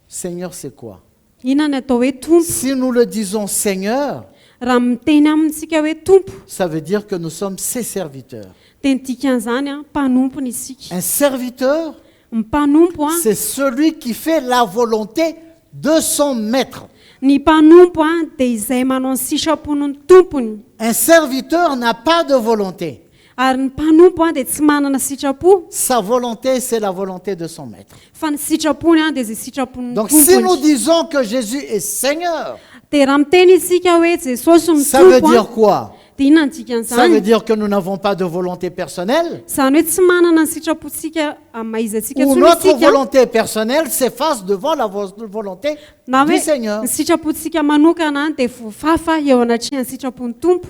Speaker 1: Seigneur, c'est quoi?
Speaker 2: inona ny atao hoe tompo
Speaker 1: Si nous le disons Seigneur,
Speaker 2: raha miteny amintsika hoe tompo
Speaker 1: ça veut dire que nous sommes ses serviteurs.
Speaker 2: teny tikan'izany a mpanompony isika
Speaker 1: Un serviteur,
Speaker 2: ny mpanompo a
Speaker 1: c'est celui qui fait la volonté de son maître.
Speaker 2: ny mpanompo a dia izay manao ny sitrapon'ny tompony
Speaker 1: Un serviteur n'a pas de volonté.
Speaker 2: ary ny mpanompo a dia tsy manana sitrapo
Speaker 1: Sa volonté, c'est la volonté de son maître.
Speaker 2: fa ny sitrapony a dia izay sitrapon'ny
Speaker 1: Donc si nous
Speaker 2: tompony
Speaker 1: disons que Jésus est Seigneur,
Speaker 2: dia raha miteny isika hoe jesosy ny
Speaker 1: ça veut
Speaker 2: tompo
Speaker 1: dire
Speaker 2: a
Speaker 1: quoi?
Speaker 2: dia inona ny
Speaker 1: Ça veut
Speaker 2: tikan'izany
Speaker 1: dire que nous n'avons pas de volonté personnelle,
Speaker 2: izany hoe tsy manana ny sitrapontsika amaizatsika
Speaker 1: ou
Speaker 2: tsony
Speaker 1: notre
Speaker 2: isika
Speaker 1: volonté personnelle s'efface devant la volonté
Speaker 2: na
Speaker 1: du
Speaker 2: hoe
Speaker 1: Seigneur.
Speaker 2: ny sitrapontsika manokana dia voafafa eo anatrehan'ny sitrapon'ny tompo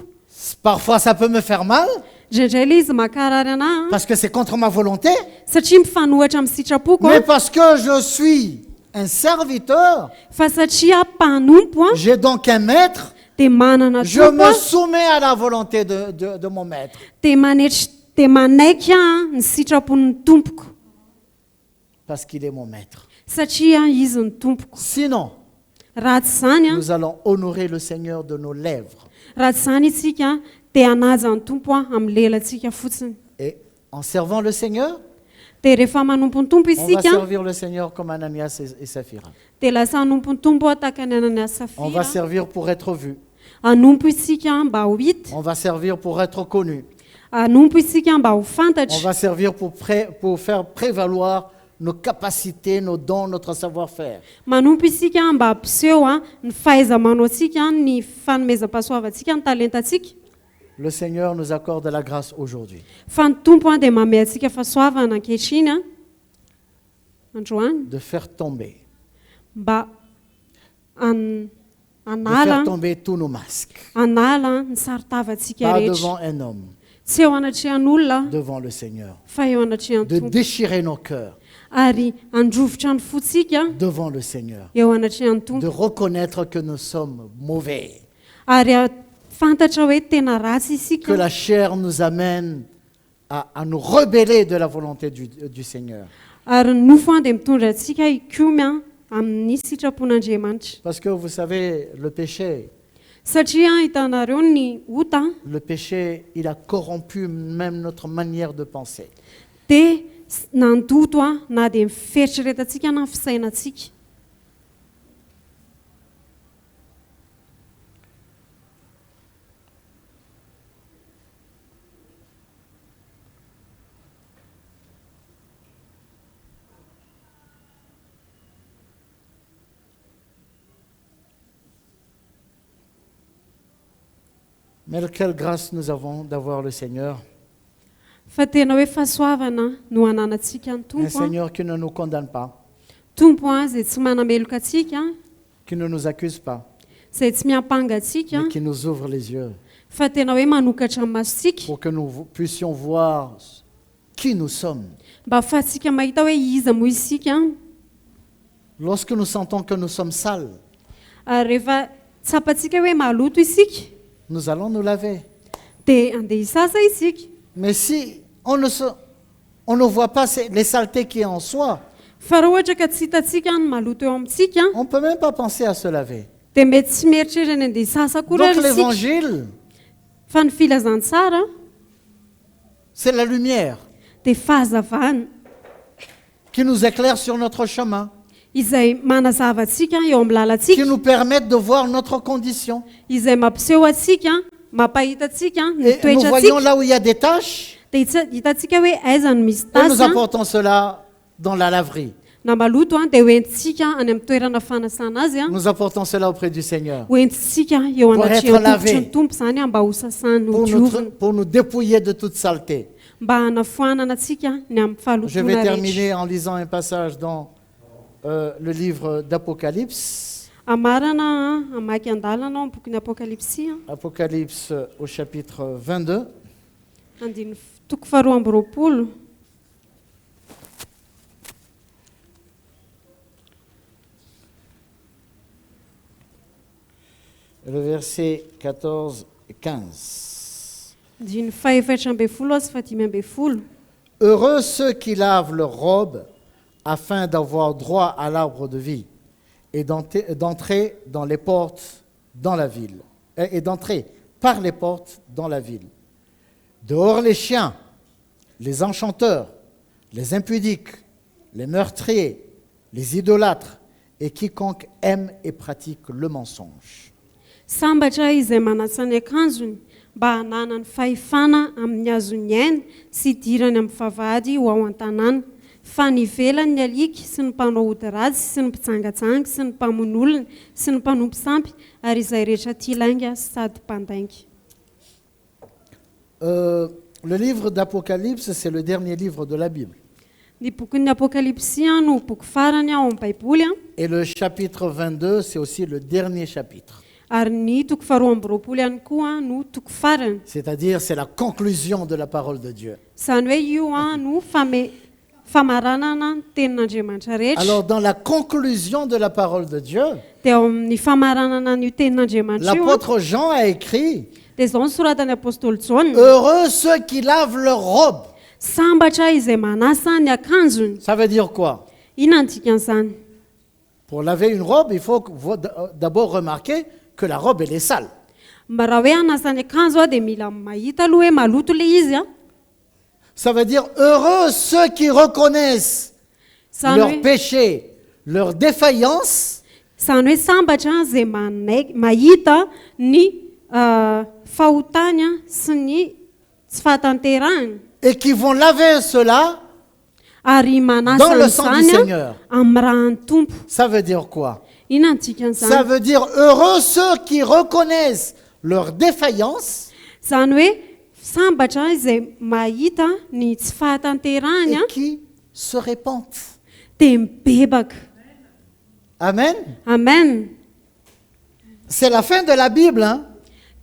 Speaker 1: Parfois, ça peut me faire mal,
Speaker 2: indraindray ilay izy makarary anahy
Speaker 1: parce que c'est contre ma volonté,
Speaker 2: satria mifanohatra amin'ny sitrapoko
Speaker 1: mais parce que je suis un serviteur,
Speaker 2: fa satria mpanompo a
Speaker 1: j'ai donc un maître,
Speaker 2: dia manana
Speaker 1: je
Speaker 2: tompo
Speaker 1: me
Speaker 2: a
Speaker 1: soumets à la volonté de mon maître.
Speaker 2: dia manetry dia manaiky a ny sitrapon'ny tompoko
Speaker 1: Parce qu'il est mon maître.
Speaker 2: satria izy ny tompoko
Speaker 1: Sinon,
Speaker 2: raha tsy zany a
Speaker 1: nous allons honorer le Seigneur de nos lèvres.
Speaker 2: raha tsy zany isika dia hanaja ny tompo a amin'ny lelantsika fotsiny
Speaker 1: Et en servant le Seigneur,
Speaker 2: dia rehefa manompo ny tompo
Speaker 1: on va
Speaker 2: isika
Speaker 1: servir le Seigneur comme Ananias et Saphira.
Speaker 2: dia lasa hanompo ny tompo tahaka ny Ananias
Speaker 1: On va
Speaker 2: Safira
Speaker 1: servir pour être vu.
Speaker 2: hanompo isika mba ho hita
Speaker 1: On va servir pour être connu.
Speaker 2: hanompo isika mba ho
Speaker 1: On
Speaker 2: fantatra
Speaker 1: va servir pour faire prévaloir nos capacités, nos dons, notre savoir-faire.
Speaker 2: manompo isika mba hampiseho a ny fahaiza-manao atsika ny fanomezam-pahasoavantsika ny talentantsika
Speaker 1: Le Seigneur nous accorde la grâce aujourd'hui
Speaker 2: fa ny tompo a dia manome antsika fahasoavana ankehitriny a androany
Speaker 1: de faire tomber,
Speaker 2: mba
Speaker 1: de
Speaker 2: anala
Speaker 1: faire tomber tous nos masques.
Speaker 2: anala ny saritavantsika
Speaker 1: Pas
Speaker 2: rehetra
Speaker 1: devant un homme,
Speaker 2: tsy eo anatrehan'olona
Speaker 1: devant le Seigneur.
Speaker 2: fa eo anatrehan'ny
Speaker 1: De
Speaker 2: tompo
Speaker 1: déchirer nos cœurs
Speaker 2: ary androvotra ny fotsika
Speaker 1: devant le Seigneur.
Speaker 2: eo anatrehan'ny
Speaker 1: De
Speaker 2: tompo
Speaker 1: reconnaître que nous sommes mauvais.
Speaker 2: ary fantatra hoe tena ratsy
Speaker 1: Que
Speaker 2: isika
Speaker 1: la chair nous amène à nous rebeller de la volonté du Seigneur.
Speaker 2: ary ny nofo a dia mitondra antsika hikomy a amin'ny sitrapon'Andriamanitra
Speaker 1: Parce que vous savez, le péché,
Speaker 2: satria hitanareo ny ota
Speaker 1: le péché, il a corrompu même notre manière de penser.
Speaker 2: dia nandoto a na dia miferitreretantsika na ny fisainantsika
Speaker 1: Mais quelle grâce nous avons d'avoir le Seigneur.
Speaker 2: fa tena hoe fahasoavana no ananantsika ny
Speaker 1: Un
Speaker 2: tompo a
Speaker 1: Seigneur qui ne nous condamne pas,
Speaker 2: tompo a izay tsy manameloka atsika
Speaker 1: qui ne nous accuse pas,
Speaker 2: izay tsy miampanga atsika
Speaker 1: mais qui nous ouvre les yeux
Speaker 2: fa tena hoe manokatra ny masontsika
Speaker 1: pour que nous puissions voir qui nous sommes.
Speaker 2: mba ahafahantsika mahita hoe iza moa isika
Speaker 1: Lorsque nous sentons que nous sommes sales,
Speaker 2: ary rehefa tsapantsika hoe maloto isika
Speaker 1: nous allons nous laver.
Speaker 2: dia andeha hisasa isika
Speaker 1: Mais si on ne voit pas les saletés qui est en soi,
Speaker 2: fa raha ohatra ka tsy hitantsika ny maloto eo amintsika
Speaker 1: on ne peut même pas penser à se laver.
Speaker 2: dia mety tsy mieritrerany andeha hisasa koa
Speaker 1: Donc
Speaker 2: raha isika
Speaker 1: l'évangile,
Speaker 2: fa ny filazantsara
Speaker 1: c'est la lumière
Speaker 2: dia fahazavana
Speaker 1: qui nous éclaire sur notre chemin,
Speaker 2: izay manazava atsika eo amin'ny
Speaker 1: qui
Speaker 2: lalantsika
Speaker 1: nous permet de voir notre condition.
Speaker 2: izay mampiseho atsika mampahita atsika ny
Speaker 1: Et nous
Speaker 2: toetra
Speaker 1: voyons
Speaker 2: atsika
Speaker 1: là où il y a des taches,
Speaker 2: dia hitantsika hoe aiza no misy
Speaker 1: et nous
Speaker 2: tasy a,
Speaker 1: apportons cela dans la laverie.
Speaker 2: na maloto a dia hoentintsika any amin'ny toerana fanasana azy a
Speaker 1: Nous apportons cela auprès du Seigneur
Speaker 2: hoentintsika eo
Speaker 1: Pour
Speaker 2: anatreha
Speaker 1: être lavé.
Speaker 2: tongotry ny tompo zany a mba ho sasany ho
Speaker 1: pour
Speaker 2: diovina
Speaker 1: pour nous dépouiller de toute saleté.
Speaker 2: mba hanafoanana atsika ny amin'ny
Speaker 1: Je vais
Speaker 2: fahalotona rehetra
Speaker 1: terminer en lisant un passage dans le livre d'Apocalypse.
Speaker 2: Amarana amaky andalana ao boky ny Apokalipsy
Speaker 1: Apocalypse au chapitre 22.
Speaker 2: andiny toko faharoa amby roapolo.
Speaker 1: Le verset 14 et 15.
Speaker 2: Andiny fahaefatra ambin'ny folo sy fahadimy ambin'ny folo.
Speaker 1: Heureux ceux qui lavent leurs robes afin d'avoir droit à l'arbre de vie et d'entrer dans les portes dans la ville, et d'entrer par les portes dans la ville. Dehors les chiens, les enchanteurs, les impudiques, les meurtriers, les idolâtres et quiconque aime et pratique le mensonge.
Speaker 2: Sambatra izay manasa ny akanjony mba hanana ny fahefana amin'ny azony aina sy dirany amin'ny vavahady ho ao an-tanàna, fa ny ivelany ny aliky sy ny mpanao ody ratsy sy ny mpitsangatsanga sy ny mpamono olona sy ny mpanompo sampy ary izay rehetra tia lainga sady mpandainga.
Speaker 1: Le livre d'Apocalypse, c'est le dernier livre de la Bible.
Speaker 2: Ny bokin'ny Apokalipsy no boky farany ao amin'ny Baiboly
Speaker 1: Et le chapitre 22, c'est aussi le dernier chapitre.
Speaker 2: ary ny toko faharoa amby roapolo ihany koa no toko farany.
Speaker 1: C'est-à-dire, c'est la conclusion de la parole de Dieu.
Speaker 2: Izany hoe io no famaranana ny tenin'Andriamanitra rehetra.
Speaker 1: Alors, dans la conclusion de la parole de Dieu,
Speaker 2: Dia ao amin'ny famaranana ny tenin'Andriamanitra io
Speaker 1: l'apôtre Jean a écrit
Speaker 2: dia izao ny soratan'ny apôstôly Jaona.
Speaker 1: Heureux ceux qui lavent leur robe.
Speaker 2: Sambatra izay manasa ny akanjony.
Speaker 1: Ça veut dire quoi?
Speaker 2: Inona ny dikan'izany?
Speaker 1: Pour laver une robe, il faut d'abord remarquer que la robe, elle est sale.
Speaker 2: Mba raha hoe hanasa ny akanjo dia mila mahita aloha hoe maloto le izy
Speaker 1: Ça veut dire heureux ceux qui reconnaissent leur péché, leur défaillance,
Speaker 2: Izany hoe sambatra izay mahita ny fahotany sy ny tsy fahatanterahany
Speaker 1: et qui vont laver cela
Speaker 2: ary
Speaker 1: dans
Speaker 2: manasa
Speaker 1: le sang du
Speaker 2: izany
Speaker 1: Seigneur.
Speaker 2: amin'ny rahan'ny tompo.
Speaker 1: Ça veut dire quoi?
Speaker 2: Inona ny
Speaker 1: Ça
Speaker 2: dikan'izany?
Speaker 1: veut dire heureux ceux qui reconnaissent leur défaillance
Speaker 2: Izany hoe sambatra izay mahita ny tsy fahatanterahany
Speaker 1: et qui se répandent.
Speaker 2: dia mibebaka.
Speaker 1: Amen.
Speaker 2: Amen.
Speaker 1: C'est la fin de la Bible, hein?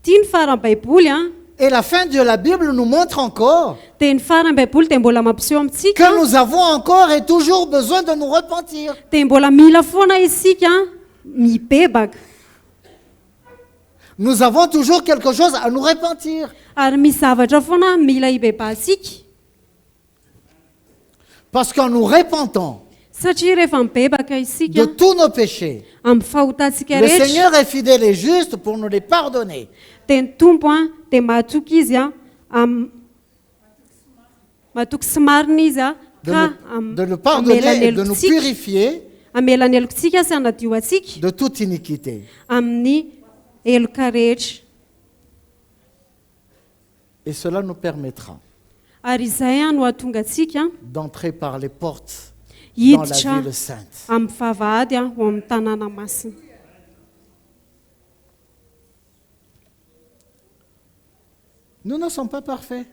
Speaker 2: Tia ny farany Baiboly
Speaker 1: Et la fin de la Bible nous montre encore
Speaker 2: dia ny farany Baiboly dia mbola mampiseho amintsika
Speaker 1: que nous avons encore et toujours besoin de nous repentir.
Speaker 2: dia mbola mila foana isika mibebaka
Speaker 1: Nous avons toujours quelque chose à nous repentir.
Speaker 2: ary misy zavatra foana mila hibebahantsika
Speaker 1: Parce qu'en nous repentant
Speaker 2: satria rehefa mibebaka
Speaker 1: de
Speaker 2: isika
Speaker 1: tous nos péchés,
Speaker 2: amin'ny fahotantsika
Speaker 1: le
Speaker 2: rehetra
Speaker 1: Seigneur est fidèle et juste pour nous les pardonner.
Speaker 2: dia ny tompo dia mahatoky izy mahatoky sy marina izy
Speaker 1: De nous pardonner et de nous purifier
Speaker 2: amela ny elokontsika sy hanadio atsika
Speaker 1: de toute iniquité.
Speaker 2: amin'ny eloka rehetra
Speaker 1: Et cela nous permettra
Speaker 2: ary izay no hahatonga atsika
Speaker 1: d'entrer par les portes dans la
Speaker 2: hiditra
Speaker 1: ville sainte.
Speaker 2: amin'ny vavahady ho amin'ny tanàna masina.
Speaker 1: Nous ne sommes pas parfaits,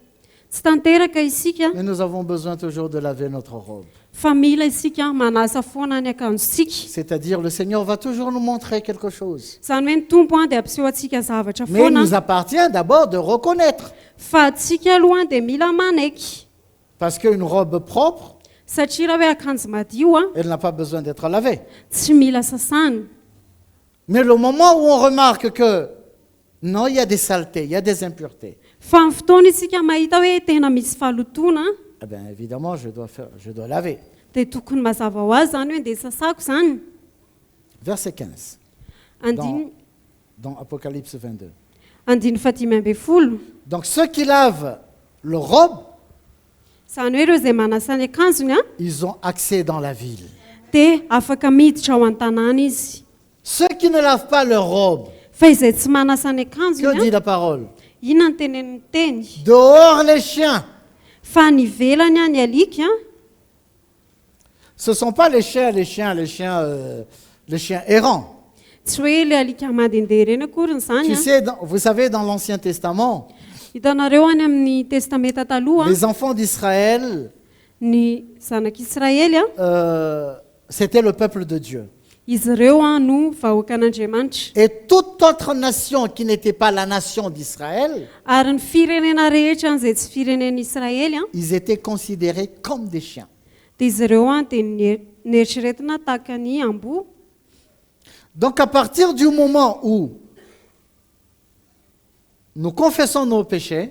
Speaker 2: Tsy tanteraka isika
Speaker 1: mais nous avons besoin toujours de laver notre robe.
Speaker 2: fa mila isika manasa foana ny akanjonsika.
Speaker 1: C'est-à-dire, le Seigneur va toujours nous montrer quelque chose.
Speaker 2: Izany hoe ny tompo dia ampiseho atsika zavatra
Speaker 1: Mais il
Speaker 2: foana
Speaker 1: nous appartient d'abord de reconnaître.
Speaker 2: fa atsika aloha dia mila manaiky
Speaker 1: Parce qu'une robe propre,
Speaker 2: satria raha hoe akanjo madio
Speaker 1: elle n'a pas besoin d'être lavée.
Speaker 2: tsy mila sasana.
Speaker 1: Mais le moment où on remarque que non, il y a des saletés, il y a des impuretés,
Speaker 2: Fa amin'ny fotoana isika mahita hoe tena misy fahalotona
Speaker 1: eh bien évidemment, je dois laver.
Speaker 2: dia tokony mazava ho azy zany hoe ndeha sasako zany.
Speaker 1: Verset 15,
Speaker 2: Andiny
Speaker 1: dans Apocalypse 22.
Speaker 2: andiny fadimy ambin'ny folo.
Speaker 1: Donc ceux qui lavent leur robe,
Speaker 2: Izany hoe ireo izay manasa ny akanjony
Speaker 1: ils ont accès dans la ville.
Speaker 2: dia afaka miditra ao an-tanàna izy.
Speaker 1: Ceux qui ne lavent pas leur robe,
Speaker 2: Fa izay tsy manasa ny
Speaker 1: que
Speaker 2: akanjony
Speaker 1: dit la parole?
Speaker 2: inona ny tenen'ny teny?
Speaker 1: Dehors les chiens.
Speaker 2: Fa ny velany ny alika
Speaker 1: Ce ne sont pas les chiens errants.
Speaker 2: tsy hoe le alika mandehandeha ireny akory
Speaker 1: Tu
Speaker 2: izany
Speaker 1: sais, vous savez, dans l'Ancien Testament,
Speaker 2: hitanareo any amin'ny testamenta taloha
Speaker 1: les enfants d'Israël,
Speaker 2: ny zanak'Israely
Speaker 1: c'était le peuple de Dieu.
Speaker 2: izy ireo no vahoaka an'Andriamanitra.
Speaker 1: Et toute autre nation qui n'était pas la nation d'Israël,
Speaker 2: Ary ny firenena rehetra an'izay tsy firenen'Israely
Speaker 1: ils étaient considérés comme des chiens.
Speaker 2: dia izy ireo dia nieritreretina tahaka ny amboa.
Speaker 1: Donc à partir du moment où nous confessons nos péchés,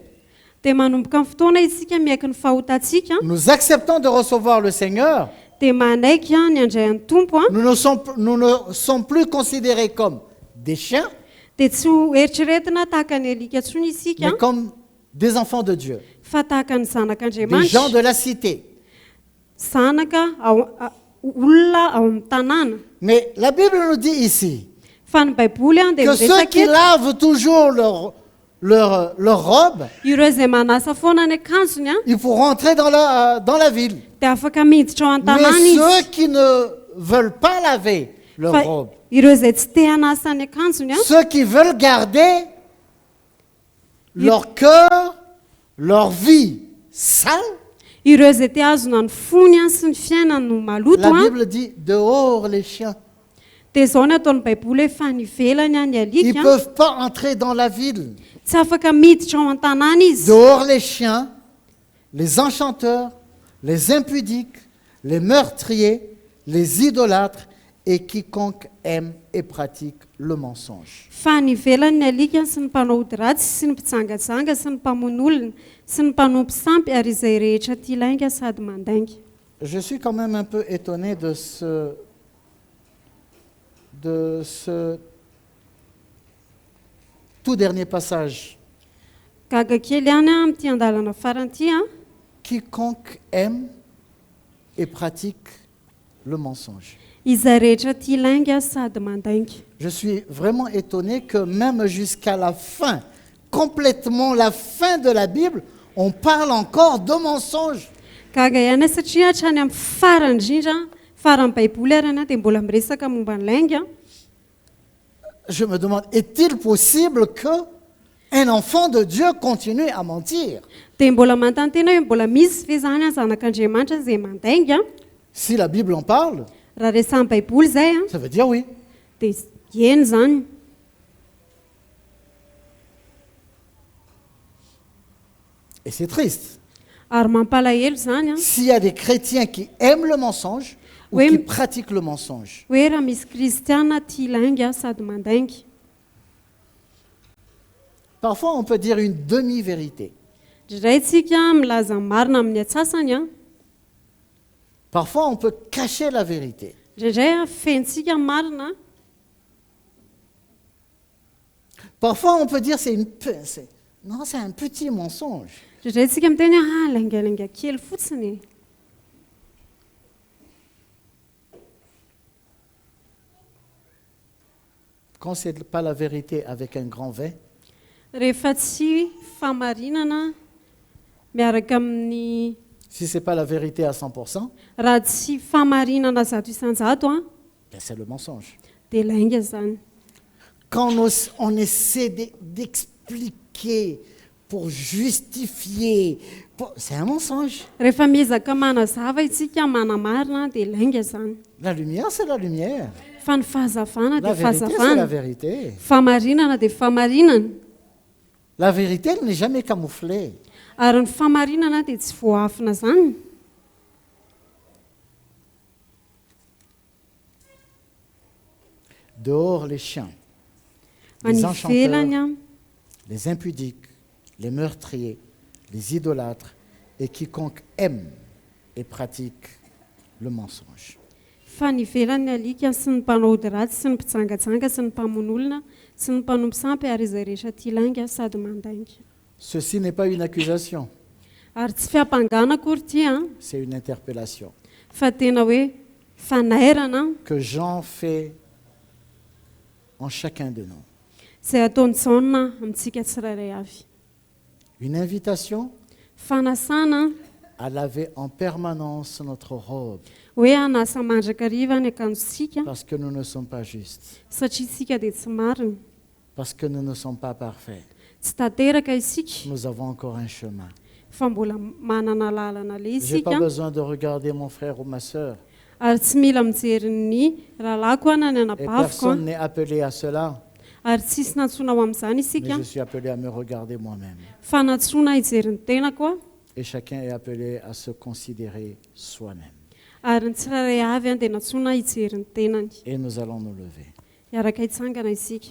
Speaker 2: Dia manomboka amin'ny fotoana isika miaiky ny fahotantsika,
Speaker 1: nous acceptons de recevoir le Seigneur,
Speaker 2: dia manaiky ny andray an'ny tompo,
Speaker 1: nous ne sommes plus considérés comme des chiens,
Speaker 2: dia tsy ho eritreretina tahaka ny alika intsony isika,
Speaker 1: mais comme des enfants de Dieu,
Speaker 2: fa tahaka ny
Speaker 1: des gens
Speaker 2: zanak'Andriamanitra,
Speaker 1: de la cité.
Speaker 2: zanaka olona ao amin'ny tanàna.
Speaker 1: Mais la Bible nous dit ici
Speaker 2: Fa ny baiboly dia
Speaker 1: que ceux
Speaker 2: miresaka
Speaker 1: qui
Speaker 2: eto,
Speaker 1: lavent toujours leur robe,
Speaker 2: ireo izay manasa foana ny akanjony
Speaker 1: ils pourront entrer dans la ville.
Speaker 2: dia afaka miditra ao an-tanàna
Speaker 1: Mais
Speaker 2: izy.
Speaker 1: ceux qui ne veulent pas laver leur
Speaker 2: Fa
Speaker 1: robe,
Speaker 2: ireo izay tsy te hanasa ny akanjony
Speaker 1: ceux qui veulent garder leur cœur, leur vie sale,
Speaker 2: ireo izay te azona ny fony sy ny fiainany no maloto
Speaker 1: la Bible dit dehors les chiens.
Speaker 2: dia izao ny ataon'ny baiboly hoe fa nivelany ny
Speaker 1: Ils ne
Speaker 2: alika
Speaker 1: peuvent pas entrer dans la ville.
Speaker 2: tsy afaka miditra ao an-tanàna izy.
Speaker 1: Dehors les chiens, les enchanteurs, les impudiques, les meurtriers, les idolâtres et quiconque aime et pratique le mensonge.
Speaker 2: Fa nivelany ny alika sy ny mpanao ody ratsy sy ny mpijangajanga sy ny mpamono sy ny mpanompo sampy ary izay rehetra tia lainga sady mandainga.
Speaker 1: Je suis quand même un peu étonné de ce tout dernier passage.
Speaker 2: Gaga kely ihany amin'ity andalana faran'ity
Speaker 1: Quiconque aime et pratique le mensonge.
Speaker 2: izay rehetra tia lainga sady mandainga.
Speaker 1: Je suis vraiment étonné que même jusqu'à la fin, complètement la fin de la Bible, on parle encore de mensonge.
Speaker 2: Gaga ihany satria hatrany amin'ny farany indrindra faran'ny baiboly arana dia mbola miresaka momba ny lainga.
Speaker 1: Je me demande, est-il possible qu'un enfant de Dieu continue à mentir?
Speaker 2: Dia mbola manontany tena hoe mbola misy ve zany zanak'Andriamanitra izay mandainga?
Speaker 1: Si la Bible en parle,
Speaker 2: Raha resahan'ny baiboly izay
Speaker 1: ça veut dire oui.
Speaker 2: dia eny zany.
Speaker 1: Et c'est triste.
Speaker 2: Ary mampalahelo zany
Speaker 1: S'il y a des chrétiens qui aiment le mensonge ou
Speaker 2: Oui.
Speaker 1: qui pratiquent le mensonge,
Speaker 2: hoe raha misy kristiana tia lainga sady mandainga.
Speaker 1: parfois on peut dire une demi-vérité.
Speaker 2: Draitsika milaza ny marina amin'ny atsasany
Speaker 1: Parfois on peut cacher la vérité.
Speaker 2: Indraindray fentsika ny marina.
Speaker 1: Parfois on peut dire non, c'est un petit mensonge.
Speaker 2: Indraindray miteny hoe laingalinga kely fotsiny.
Speaker 1: Quand ce n'est pas la vérité avec un grand V,
Speaker 2: Rehefa tsy famarinana miaraka amin'ny
Speaker 1: si ce n'est pas la vérité à 100%,
Speaker 2: raha tsy famarinana zato isanjato
Speaker 1: ben c'est le mensonge.
Speaker 2: dia lainga zany.
Speaker 1: Quand on essaie d'expliquer pour justifier, c'est un mensonge.
Speaker 2: Rehefa miezaka manazava isika manamarina dia lainga zany.
Speaker 1: La lumière, c'est la lumière.
Speaker 2: Fa ny fahazavana
Speaker 1: La
Speaker 2: dia
Speaker 1: vérité, c'est la
Speaker 2: fahazavana.
Speaker 1: vérité.
Speaker 2: Famarinana dia famarinana.
Speaker 1: La vérité, elle n'est jamais camouflée.
Speaker 2: Ary ny famarinana dia tsy voafina zany.
Speaker 1: Dehors les chiens, les
Speaker 2: Any
Speaker 1: enchanteurs,
Speaker 2: ivelany
Speaker 1: les impudiques, les meurtriers, les idolâtres et quiconque aime et pratique le mensonge.
Speaker 2: fa ny ivelany alika sy ny mpanao ody ratsy sy ny mpijangajanga sy ny mpamono sy ny mpanompo sampy ary izay rehetra tia lainga sady mandainga.
Speaker 1: Ceci n'est pas une accusation,
Speaker 2: Ary tsy fiampangana akory ty
Speaker 1: c'est une interpellation
Speaker 2: fa tena hoe fanairana
Speaker 1: que Jean fait en chacun de nous.
Speaker 2: izay ataony Jaona amintsika tsirairay avy.
Speaker 1: Une invitation
Speaker 2: Fanasana
Speaker 1: à laver en permanence notre robe
Speaker 2: hoe hanasa mandrakariva ny akanjosika
Speaker 1: parce que nous ne sommes pas justes,
Speaker 2: satria isika dia tsy marina.
Speaker 1: parce que nous ne sommes pas parfaits.
Speaker 2: Tsy tanteraka isika
Speaker 1: Nous avons encore un chemin.
Speaker 2: fa mbola manana lalana le
Speaker 1: Je n'ai pas
Speaker 2: isika.
Speaker 1: besoin de regarder mon frère ou ma sœur.
Speaker 2: Ary tsy mila mijery ny rahalahy koa na ny
Speaker 1: Et
Speaker 2: anabavy koa.
Speaker 1: personne n'est appelé à cela,
Speaker 2: Ary tsisy natsoina ho amin'izany
Speaker 1: mais
Speaker 2: isika.
Speaker 1: je suis appelé à me regarder moi-même.
Speaker 2: Fa natsoina hijery ny tena koa.
Speaker 1: Et chacun est appelé à se considérer soi-même.
Speaker 2: Ary ny tsirairay avy dia natsoina hijery ny tenany.
Speaker 1: Et nous allons nous lever.
Speaker 2: Hiaraka hitsangana isika.